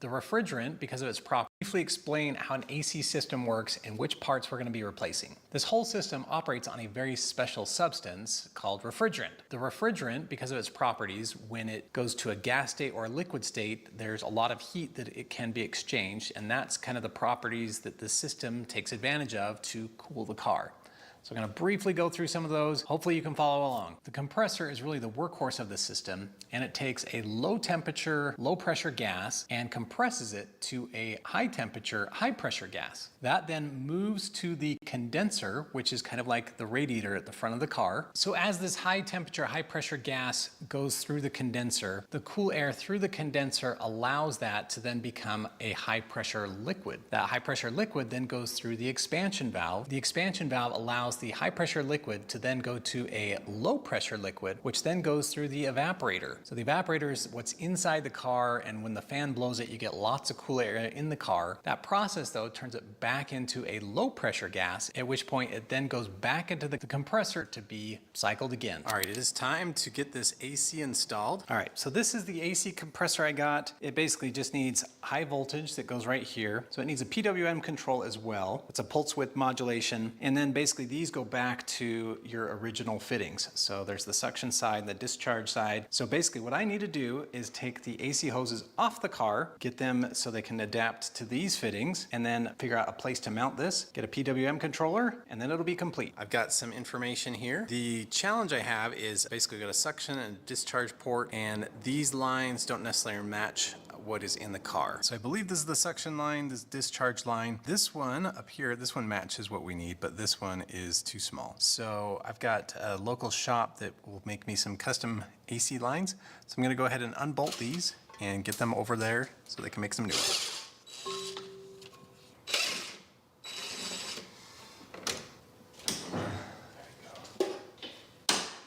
[SPEAKER 6] the refrigerant, because of its property. Briefly explain how an AC system works and which parts we're going to be replacing. This whole system operates on a very special substance called refrigerant. The refrigerant, because of its properties, when it goes to a gas state or a liquid state, there's a lot of heat that it can be exchanged, and that's kind of the properties that the system takes advantage of to cool the car. So I'm going to briefly go through some of those. Hopefully you can follow along. The compressor is really the workhorse of the system, and it takes a low temperature, low pressure gas and compresses it to a high temperature, high pressure gas. That then moves to the condenser, which is kind of like the radiator at the front of the car. So as this high temperature, high pressure gas goes through the condenser, the cool air through the condenser allows that to then become a high pressure liquid. That high pressure liquid then goes through the expansion valve. The expansion valve allows the high pressure liquid to then go to a low pressure liquid, which then goes through the evaporator. So the evaporator is what's inside the car, and when the fan blows it, you get lots of cool air in the car. That process though turns it back into a low pressure gas, at which point it then goes back into the compressor to be cycled again. All right, it is time to get this AC installed. All right, so this is the AC compressor I got. It basically just needs high voltage that goes right here. So it needs a PWM control as well. It's a pulse width modulation, and then basically these go back to your original fittings. So there's the suction side and the discharge side. So basically what I need to do is take the AC hoses off the car, get them so they can adapt to these fittings, and then figure out a place to mount this, get a PWM controller, and then it'll be complete. I've got some information here. The challenge I have is basically got a suction and a discharge port, and these lines don't necessarily match what is in the car. So I believe this is the suction line, this discharge line. This one up here, this one matches what we need, but this one is too small. So I've got a local shop that will make me some custom AC lines. So I'm gonna go ahead and unbolt these and get them over there so they can make some new ones.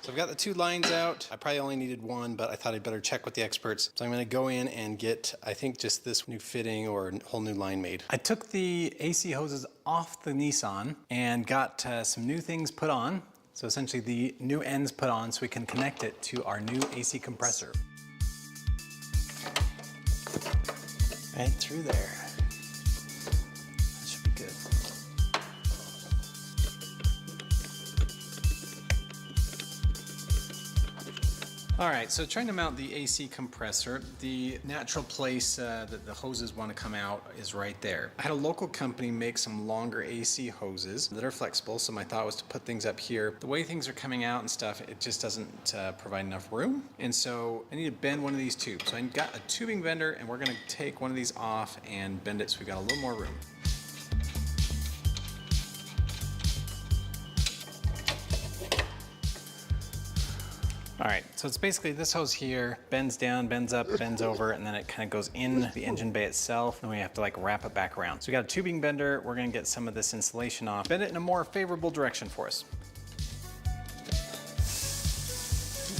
[SPEAKER 6] So I've got the two lines out. I probably only needed one, but I thought I'd better check with the experts. So I'm gonna go in and get, I think, just this new fitting or a whole new line made. I took the AC hoses off the Nissan and got some new things put on. So essentially the new ends put on so we can connect it to our new AC compressor. Right through there. That should be good. All right, so trying to mount the AC compressor, the natural place that the hoses want to come out is right there. I had a local company make some longer AC hoses that are flexible, so my thought was to put things up here. The way things are coming out and stuff, it just doesn't provide enough room, and so I need to bend one of these tubes. So I got a tubing bender, and we're gonna take one of these off and bend it so we've got a little more room. All right, so it's basically this hose here, bends down, bends up, bends over, and then it kind of goes in the engine bay itself, and we have to like wrap it back around. So we got a tubing bender, we're gonna get some of this insulation off, bend it in a more favorable direction for us.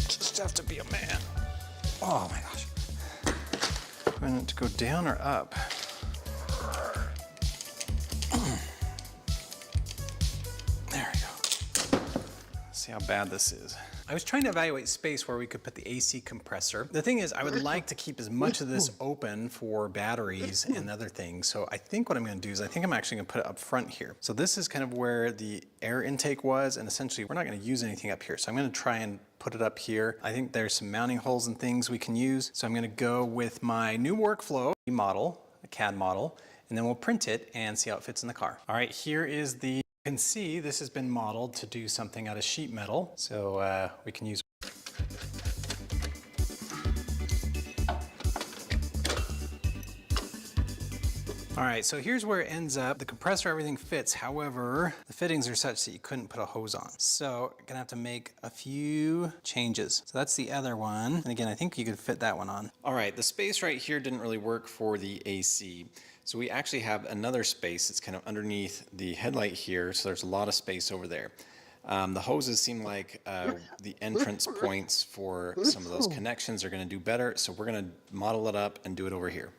[SPEAKER 6] Just have to be a man. Oh my gosh. I want it to go down or up? There we go. Let's see how bad this is. I was trying to evaluate space where we could put the AC compressor. The thing is, I would like to keep as much of this open for batteries and other things. So I think what I'm gonna do is I think I'm actually gonna put it up front here. So this is kind of where the air intake was, and essentially we're not gonna use anything up here. So I'm gonna try and put it up here. I think there's some mounting holes and things we can use. So I'm gonna go with my new workflow model, a CAD model, and then we'll print it and see how it fits in the car. All right, here is the You can see this has been modeled to do something out of sheet metal, so we can use. All right, so here's where it ends up. The compressor, everything fits. However, the fittings are such that you couldn't put a hose on. So you're gonna have to make a few changes. So that's the other one. And again, I think you could fit that one on. All right, the space right here didn't really work for the AC. So we actually have another space that's kind of underneath the headlight here. So there's a lot of space over there. The hoses seem like the entrance points for some of those connections are gonna do better. So we're gonna model it up and do it over here.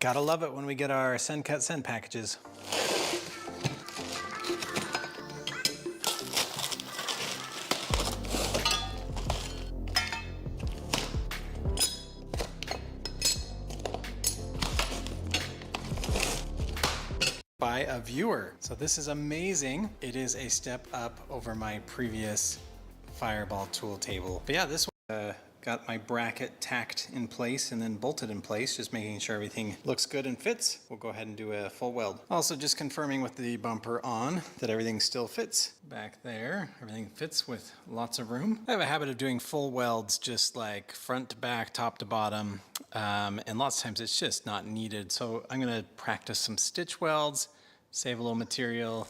[SPEAKER 6] Gotta love it when we get our send cut send packages. By a viewer. So this is amazing. It is a step up over my previous Fireball tool table. But yeah, this one got my bracket tacked in place and then bolted in place, just making sure everything looks good and fits. We'll go ahead and do a full weld. Also just confirming with the bumper on that everything still fits back there. Everything fits with lots of room. I have a habit of doing full welds, just like front to back, top to bottom. And lots of times it's just not needed. So I'm gonna practice some stitch welds, save a little material.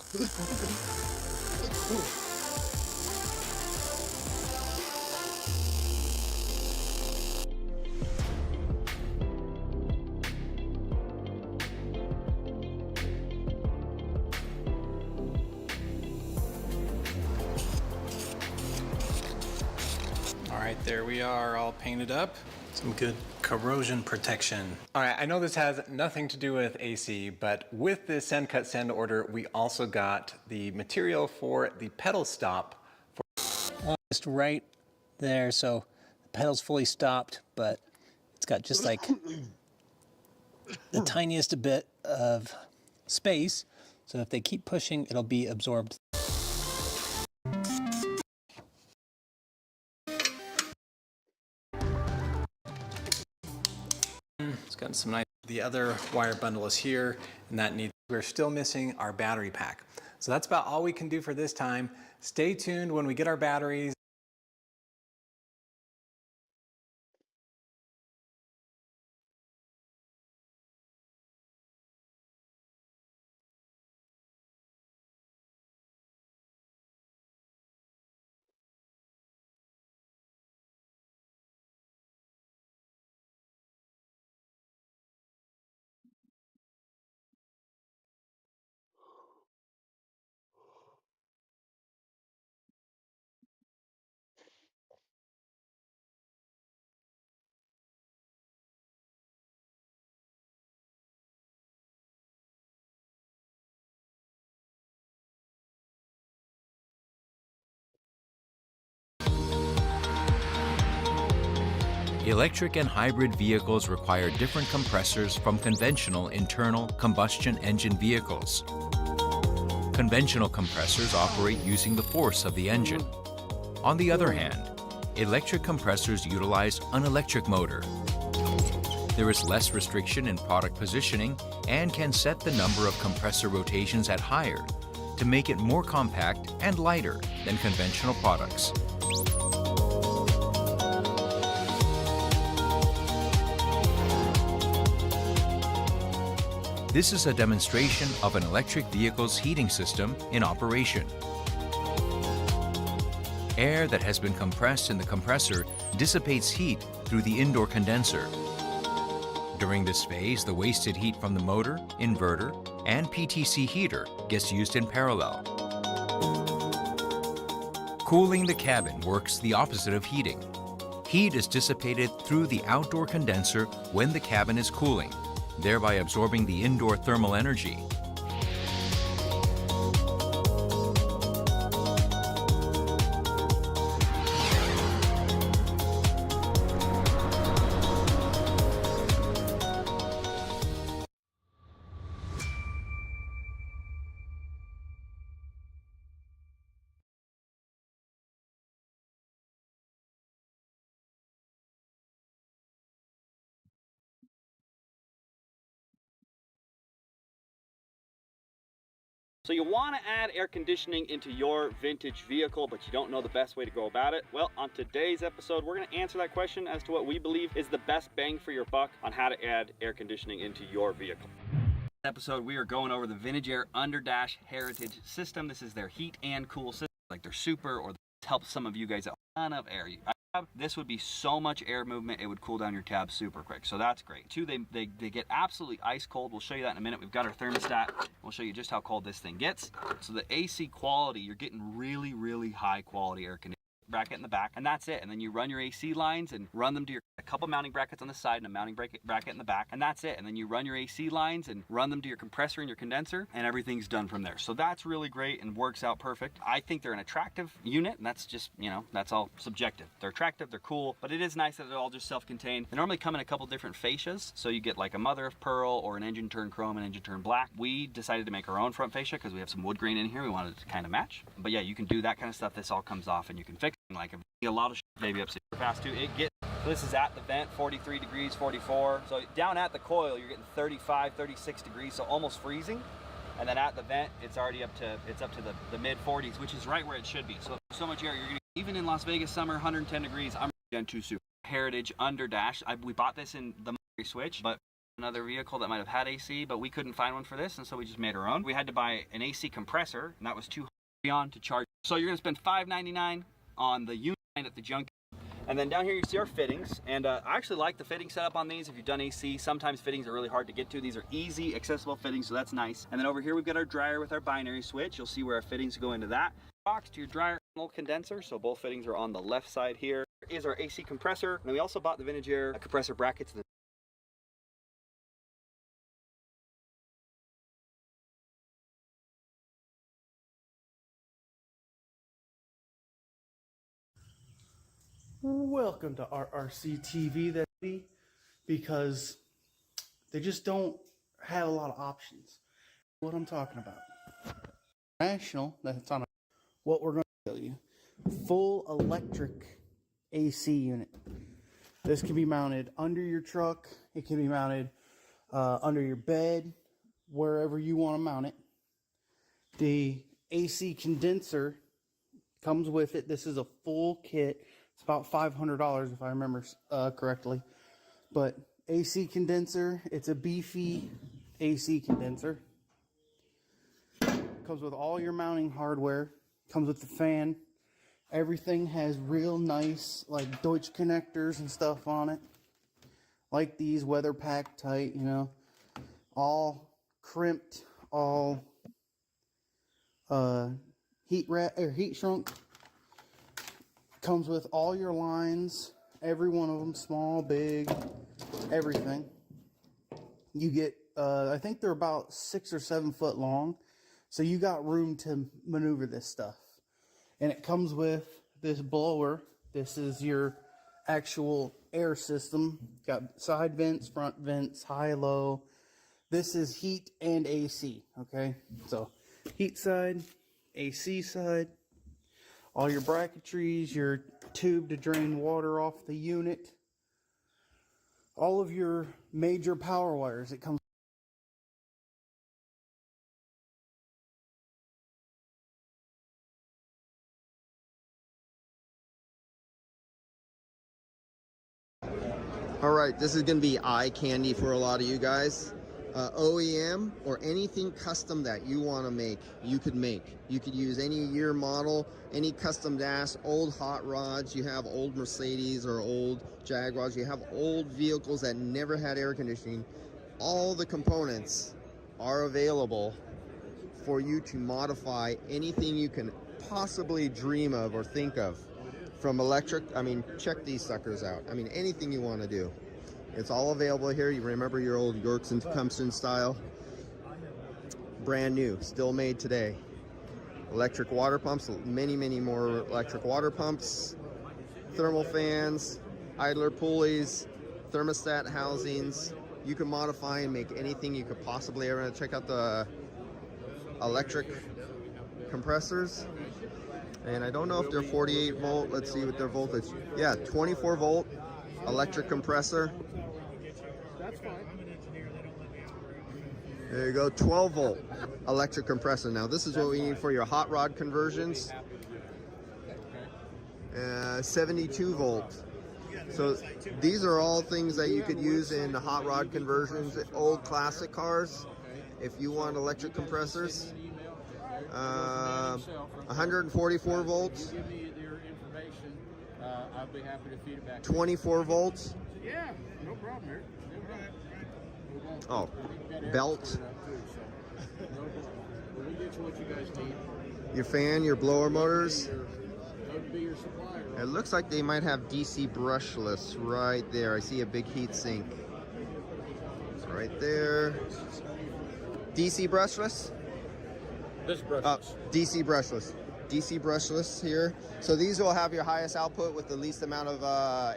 [SPEAKER 6] All right, there we are, all painted up. Some good corrosion protection. All right, I know this has nothing to do with AC, but with this send cut send order, we also got the material for the pedal stop.
[SPEAKER 8] Just right there, so the pedal's fully stopped, but it's got just like the tiniest bit of space. So if they keep pushing, it'll be absorbed.
[SPEAKER 6] It's got some nice. The other wire bundle is here, and that needs. We're still missing our battery pack. So that's about all we can do for this time. Stay tuned when we get our batteries.
[SPEAKER 11] Electric and hybrid vehicles require different compressors from conventional internal combustion engine vehicles. Conventional compressors operate using the force of the engine. On the other hand, electric compressors utilize an electric motor. There is less restriction in product positioning and can set the number of compressor rotations at higher to make it more compact and lighter than conventional products. This is a demonstration of an electric vehicle's heating system in operation. Air that has been compressed in the compressor dissipates heat through the indoor condenser. During this phase, the wasted heat from the motor, inverter, and PTC heater gets used in parallel. Cooling the cabin works the opposite of heating. Heat is dissipated through the outdoor condenser when the cabin is cooling, thereby absorbing the indoor thermal energy.
[SPEAKER 13] So you want to add air conditioning into your vintage vehicle, but you don't know the best way to go about it? Well, on today's episode, we're going to answer that question as to what we believe is the best bang for your buck on how to add air conditioning into your vehicle. Episode, we are going over the Vintage Air Underdash Heritage system. This is their heat and cool system, like their super, or helps some of you guys out. A ton of air. This would be so much air movement, it would cool down your cab super quick. So that's great. Two, they get absolutely ice cold. We'll show you that in a minute. We've got our thermostat. We'll show you just how cold this thing gets. So the AC quality, you're getting really, really high quality air conditioning bracket in the back, and that's it. And then you run your AC lines and run them to your a couple mounting brackets on the side and a mounting bracket in the back, and that's it. And then you run your AC lines and run them to your compressor and your condenser, and everything's done from there. So that's really great and works out perfect. I think they're an attractive unit, and that's just, you know, that's all subjective. They're attractive, they're cool, but it is nice that they're all just self-contained. They normally come in a couple different fascias, so you get like a mother of pearl or an engine turn chrome and engine turn black. We decided to make our own front fascia because we have some wood grain in here. We wanted it to kind of match. But yeah, you can do that kind of stuff. This all comes off and you can fix it. Like a lot of shit, maybe up super fast too. So this is at the vent, 43 degrees, 44. So down at the coil, you're getting 35, 36 degrees, so almost freezing. And then at the vent, it's already up to the mid 40s, which is right where it should be. So much air. You're gonna, even in Las Vegas summer, 110 degrees. I'm Gen 2 Super Heritage Underdash. We bought this in the Switch, but another vehicle that might have had AC, but we couldn't find one for this, and so we just made our own. We had to buy an AC compressor, and that was $200 beyond to charge. So you're gonna spend $599 on the unit at the junkyard. And then down here you see our fittings, and I actually like the fitting setup on these. If you've done AC, sometimes fittings are really hard to get to. These are easy, accessible fittings, so that's nice. And then over here we've got our dryer with our binary switch. You'll see where our fittings go into that. Box to your dryer and condenser, so both fittings are on the left side here. Here is our AC compressor, and then we also bought the Vintage Air compressor brackets.
[SPEAKER 18] Welcome to RRC TV, because they just don't have a lot of options. What I'm talking about. National, that's on what we're going to tell you. Full electric AC unit. This can be mounted under your truck. It can be mounted under your bed, wherever you want to mount it. The AC condenser comes with it. This is a full kit. It's about $500 if I remember correctly. But AC condenser, it's a beefy AC condenser. Comes with all your mounting hardware. Comes with the fan. Everything has real nice like Deutsch connectors and stuff on it. Like these, weather packed tight, you know. All crimped, all heat shrunk. Comes with all your lines, every one of them, small, big, everything. You get, I think they're about 6 or 7 foot long, so you got room to maneuver this stuff. And it comes with this blower. This is your actual air system. Got side vents, front vents, high, low. This is heat and AC, okay? So heat side, AC side. All your bracketries, your tube to drain water off the unit, all of your major power wires. It comes.
[SPEAKER 15] All right, this is going to be eye candy for a lot of you guys. OEM or anything custom that you want to make, you could make. You could use any year model, any custom dash, old hot rods. You have old Mercedes or old Jaguars. You have old vehicles that never had air conditioning. All the components are available for you to modify anything you can possibly dream of or think of. From electric, I mean, check these suckers out. I mean, anything you want to do. It's all available here. You remember your old Yorks and Tecumseh style? Brand new, still made today. Electric water pumps, many, many more electric water pumps, thermal fans, idler pulleys, thermostat housings. You can modify and make anything you could possibly ever. Check out the electric compressors. And I don't know if they're 48 volt. Let's see what their voltage. Yeah, 24 volt electric compressor.
[SPEAKER 18] That's fine.
[SPEAKER 15] There you go, 12 volt electric compressor. Now this is what we need for your hot rod conversions. 72 volt. So these are all things that you could use in the hot rod conversions, old classic cars, if you want electric compressors. 144 volts.
[SPEAKER 10] I'll be happy to feed it back.
[SPEAKER 15] 24 volts.
[SPEAKER 10] Yeah, no problem here.
[SPEAKER 15] Oh, belt.
[SPEAKER 10] We'll get you what you guys need.
[SPEAKER 15] Your fan, your blower motors.
[SPEAKER 10] That would be your supplier.
[SPEAKER 15] It looks like they might have DC brushless right there. I see a big heat sink. It's right there. DC brushless?
[SPEAKER 10] This brushless.
[SPEAKER 15] DC brushless. DC brushless here. So these will have your highest output with the least amount of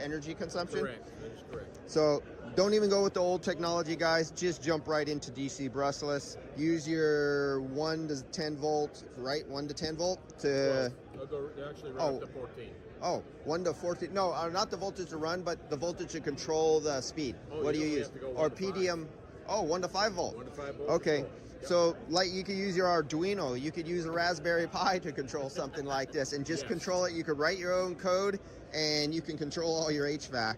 [SPEAKER 15] energy consumption?
[SPEAKER 10] Correct. That is correct.
[SPEAKER 15] So don't even go with the old technology, guys. Just jump right into DC brushless. Use your 1 to 10 volt, right? 1 to 10 volt to...
[SPEAKER 10] I'll go actually right up to 14.
[SPEAKER 15] Oh, 1 to 14. No, not the voltage to run, but the voltage to control the speed.
[SPEAKER 10] Oh,
[SPEAKER 15] what do you use? Or PDM? Oh, 1 to 5 volt.
[SPEAKER 10] 1 to 5 volt.
[SPEAKER 15] Okay. So, like, you could use your Arduino. You could use a Raspberry Pi to control something like this and just control it. You could write your own code, and you can control all your HVAC.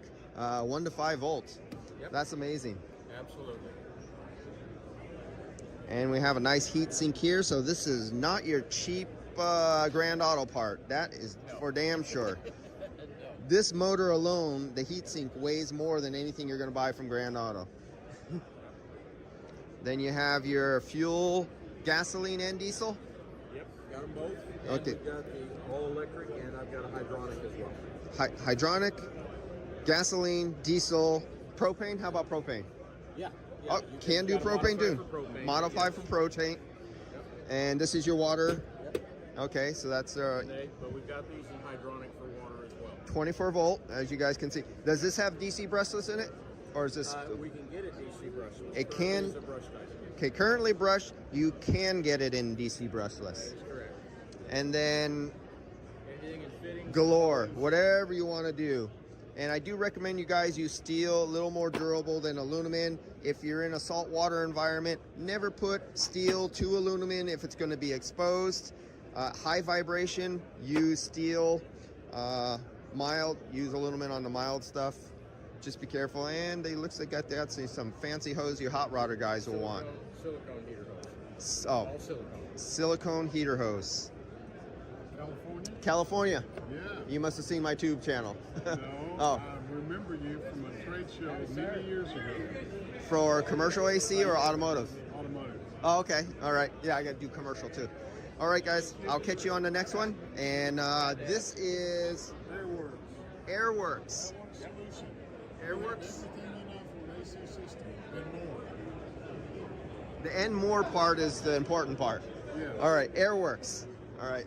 [SPEAKER 15] 1 to 5 volts.
[SPEAKER 10] Yep.
[SPEAKER 15] That's amazing.
[SPEAKER 10] Absolutely.
[SPEAKER 15] And we have a nice heat sink here. So this is not your cheap Grand Auto part. That is for damn sure. This motor alone, the heat sink weighs more than anything you're going to buy from Grand Auto. Then you have your fuel, gasoline and diesel.
[SPEAKER 10] Yep, got them both. And
[SPEAKER 15] Okay.
[SPEAKER 10] we've got the all electric, and I've got a hydronic as well.
[SPEAKER 15] Hydronic, gasoline, diesel, propane. How about propane?
[SPEAKER 10] Yeah.
[SPEAKER 15] Oh,
[SPEAKER 10] you
[SPEAKER 15] can do
[SPEAKER 10] gotta
[SPEAKER 15] propane too.
[SPEAKER 10] modify for propane,
[SPEAKER 15] Modify
[SPEAKER 10] yes.
[SPEAKER 15] for propane.
[SPEAKER 10] Yep.
[SPEAKER 15] And this is your water.
[SPEAKER 10] Yep.
[SPEAKER 15] Okay, so that's
[SPEAKER 10] But we've got these in hydronic for water as well.
[SPEAKER 15] 24 volt, as you guys can see. Does this have DC brushless in it? Or is this...
[SPEAKER 10] We can get it DC brushless.
[SPEAKER 15] It
[SPEAKER 10] but
[SPEAKER 15] can-
[SPEAKER 10] is a brush type.
[SPEAKER 15] Okay, currently brushed. You can get it in DC brushless.
[SPEAKER 10] That is correct.
[SPEAKER 15] And then
[SPEAKER 10] Anything in fitting.
[SPEAKER 15] galore, whatever you want to do. And I do recommend you guys use steel, a little more durable than aluminum. If you're in a saltwater environment, never put steel to aluminum if it's going to be exposed. High vibration, use steel. Mild, use aluminum on the mild stuff. Just be careful. And they looks like that's some fancy hose your hot rodder guys will want.
[SPEAKER 10] Silicone heater hose.
[SPEAKER 15] Oh,
[SPEAKER 10] All silicone.
[SPEAKER 15] silicone heater hose.
[SPEAKER 10] California?
[SPEAKER 15] California.
[SPEAKER 10] Yeah.
[SPEAKER 15] You must have seen my tube channel.
[SPEAKER 10] No,
[SPEAKER 15] Oh.
[SPEAKER 10] I remember you from a trade show many years ago.
[SPEAKER 15] For commercial AC or automotive?
[SPEAKER 10] Automotive.
[SPEAKER 15] Oh, okay. All right. Yeah, I got to do commercial too. All right, guys. I'll catch you on the next one. And this is
[SPEAKER 10] Airworks.
[SPEAKER 15] Airworks. Airworks.
[SPEAKER 10] Everything you know from an AC system and more.
[SPEAKER 15] The and more part is the important part.
[SPEAKER 10] Yeah.
[SPEAKER 15] All right. Airworks. All right.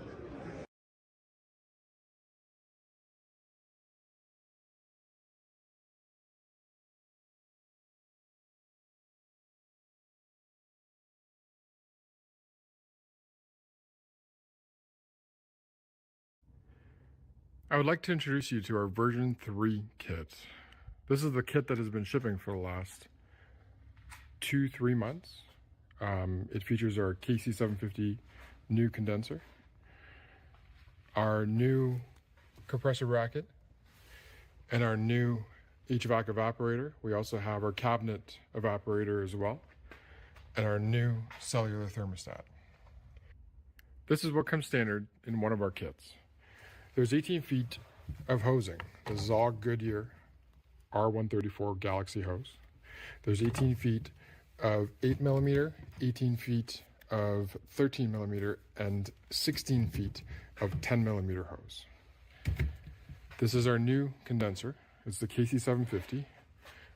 [SPEAKER 14] I would like to introduce you to our version 3 kit. This is the kit that has been shipping for the last 2-3 months. It features our KC750 new condenser, our new compressor bracket, and our new HVAC evaporator. We also have our cabinet evaporator as well, and our new cellular thermostat. This is what comes standard in one of our kits. There's 18 feet of hosing. This is all Goodyear R134 Galaxy hose. There's 18 feet of 8mm, 18 feet of 13mm, and 16 feet of 10mm hose. This is our new condenser. It's the KC750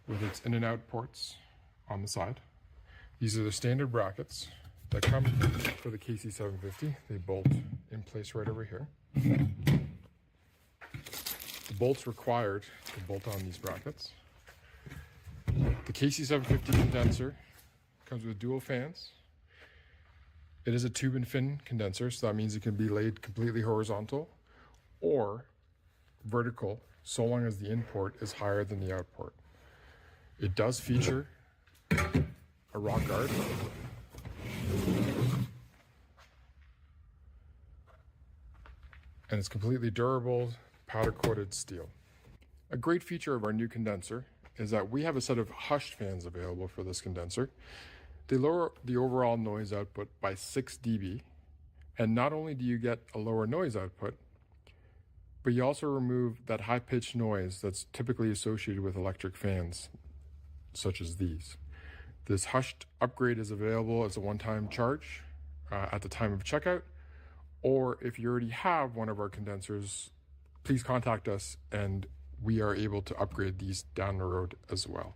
[SPEAKER 14] with its in and out ports on the side. These are the standard brackets that come for the KC750. They bolt in place right over here. The bolts required to bolt on these brackets. The KC750 condenser comes with dual fans. It is a tube and fin condenser, so that means it can be laid completely horizontal or vertical, so long as the input is higher than the output. It does feature a rock guard it's completely durable, powder-coated steel. A great feature of our new condenser is that we have a set of hushed fans available for this condenser. They lower the overall noise output by 6 dB, and not only do you get a lower noise output, but you also remove that high-pitched noise that's typically associated with electric fans, such as these. This hushed upgrade is available as a one-time charge at the time of checkout, or if you already have one of our condensers, please contact us and we are able to upgrade these down the road as well.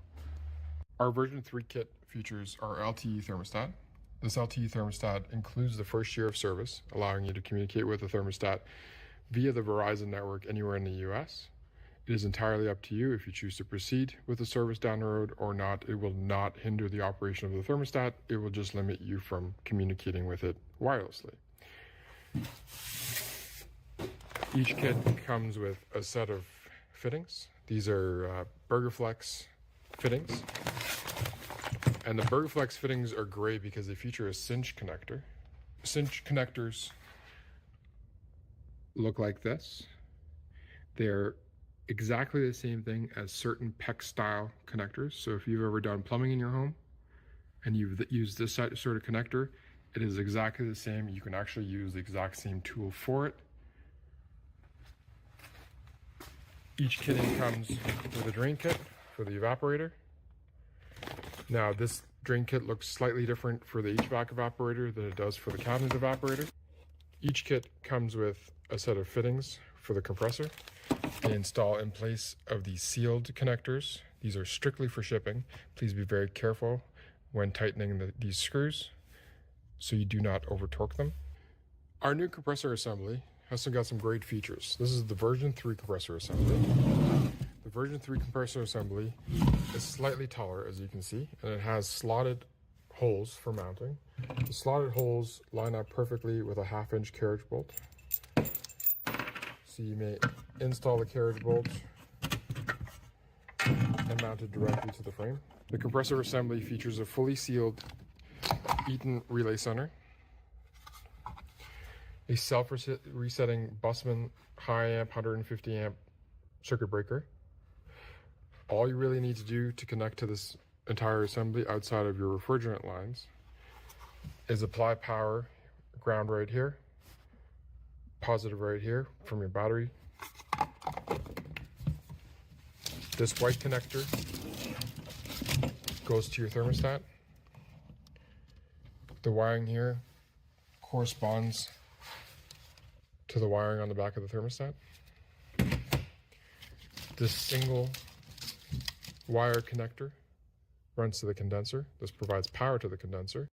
[SPEAKER 14] Our version 3 kit features our LTE thermostat. This LTE thermostat includes the first year of service, allowing you to communicate with the thermostat via the Verizon network anywhere in the US. It is entirely up to you if you choose to proceed with the service down the road or not. It will not hinder the operation of the thermostat. It will just limit you from communicating with it wirelessly. Each kit comes with a set of fittings. These are BurgerFlex fittings. And the BurgerFlex fittings are great because they feature a cinch connector. Cinch connectors look like this. They're exactly the same thing as certain PEX style connectors. So if you've ever done plumbing in your home and you've used this sort of connector, it is exactly the same. You can actually use the exact same tool for it. Each kitting comes with a drain kit for the evaporator. Now this drain kit looks slightly different for the HVAC evaporator than it does for the cabinet evaporator. Each kit comes with a set of fittings for the compressor. They install in place of these sealed connectors. These are strictly for shipping. Please be very careful when tightening these screws so you do not over torque them. Our new compressor assembly has got some great features. This is the version 3 compressor assembly. The version 3 compressor assembly is slightly taller, as you can see, and it has slotted holes for mounting. The slotted holes line up perfectly with a 1/2-inch carriage bolt. So you may install the carriage bolt and mount it directly to the frame. The compressor assembly features a fully sealed Eaton relay center, a self-resetting Bussmann high amp 150 amp circuit breaker. All you really need to do to connect to this entire assembly outside of your refrigerant lines is apply power, ground right here, positive right here from your battery. This white connector goes to your thermostat. The wiring here corresponds to the wiring on the back of the thermostat. This single wire connector runs to the condenser. This provides power to the condenser.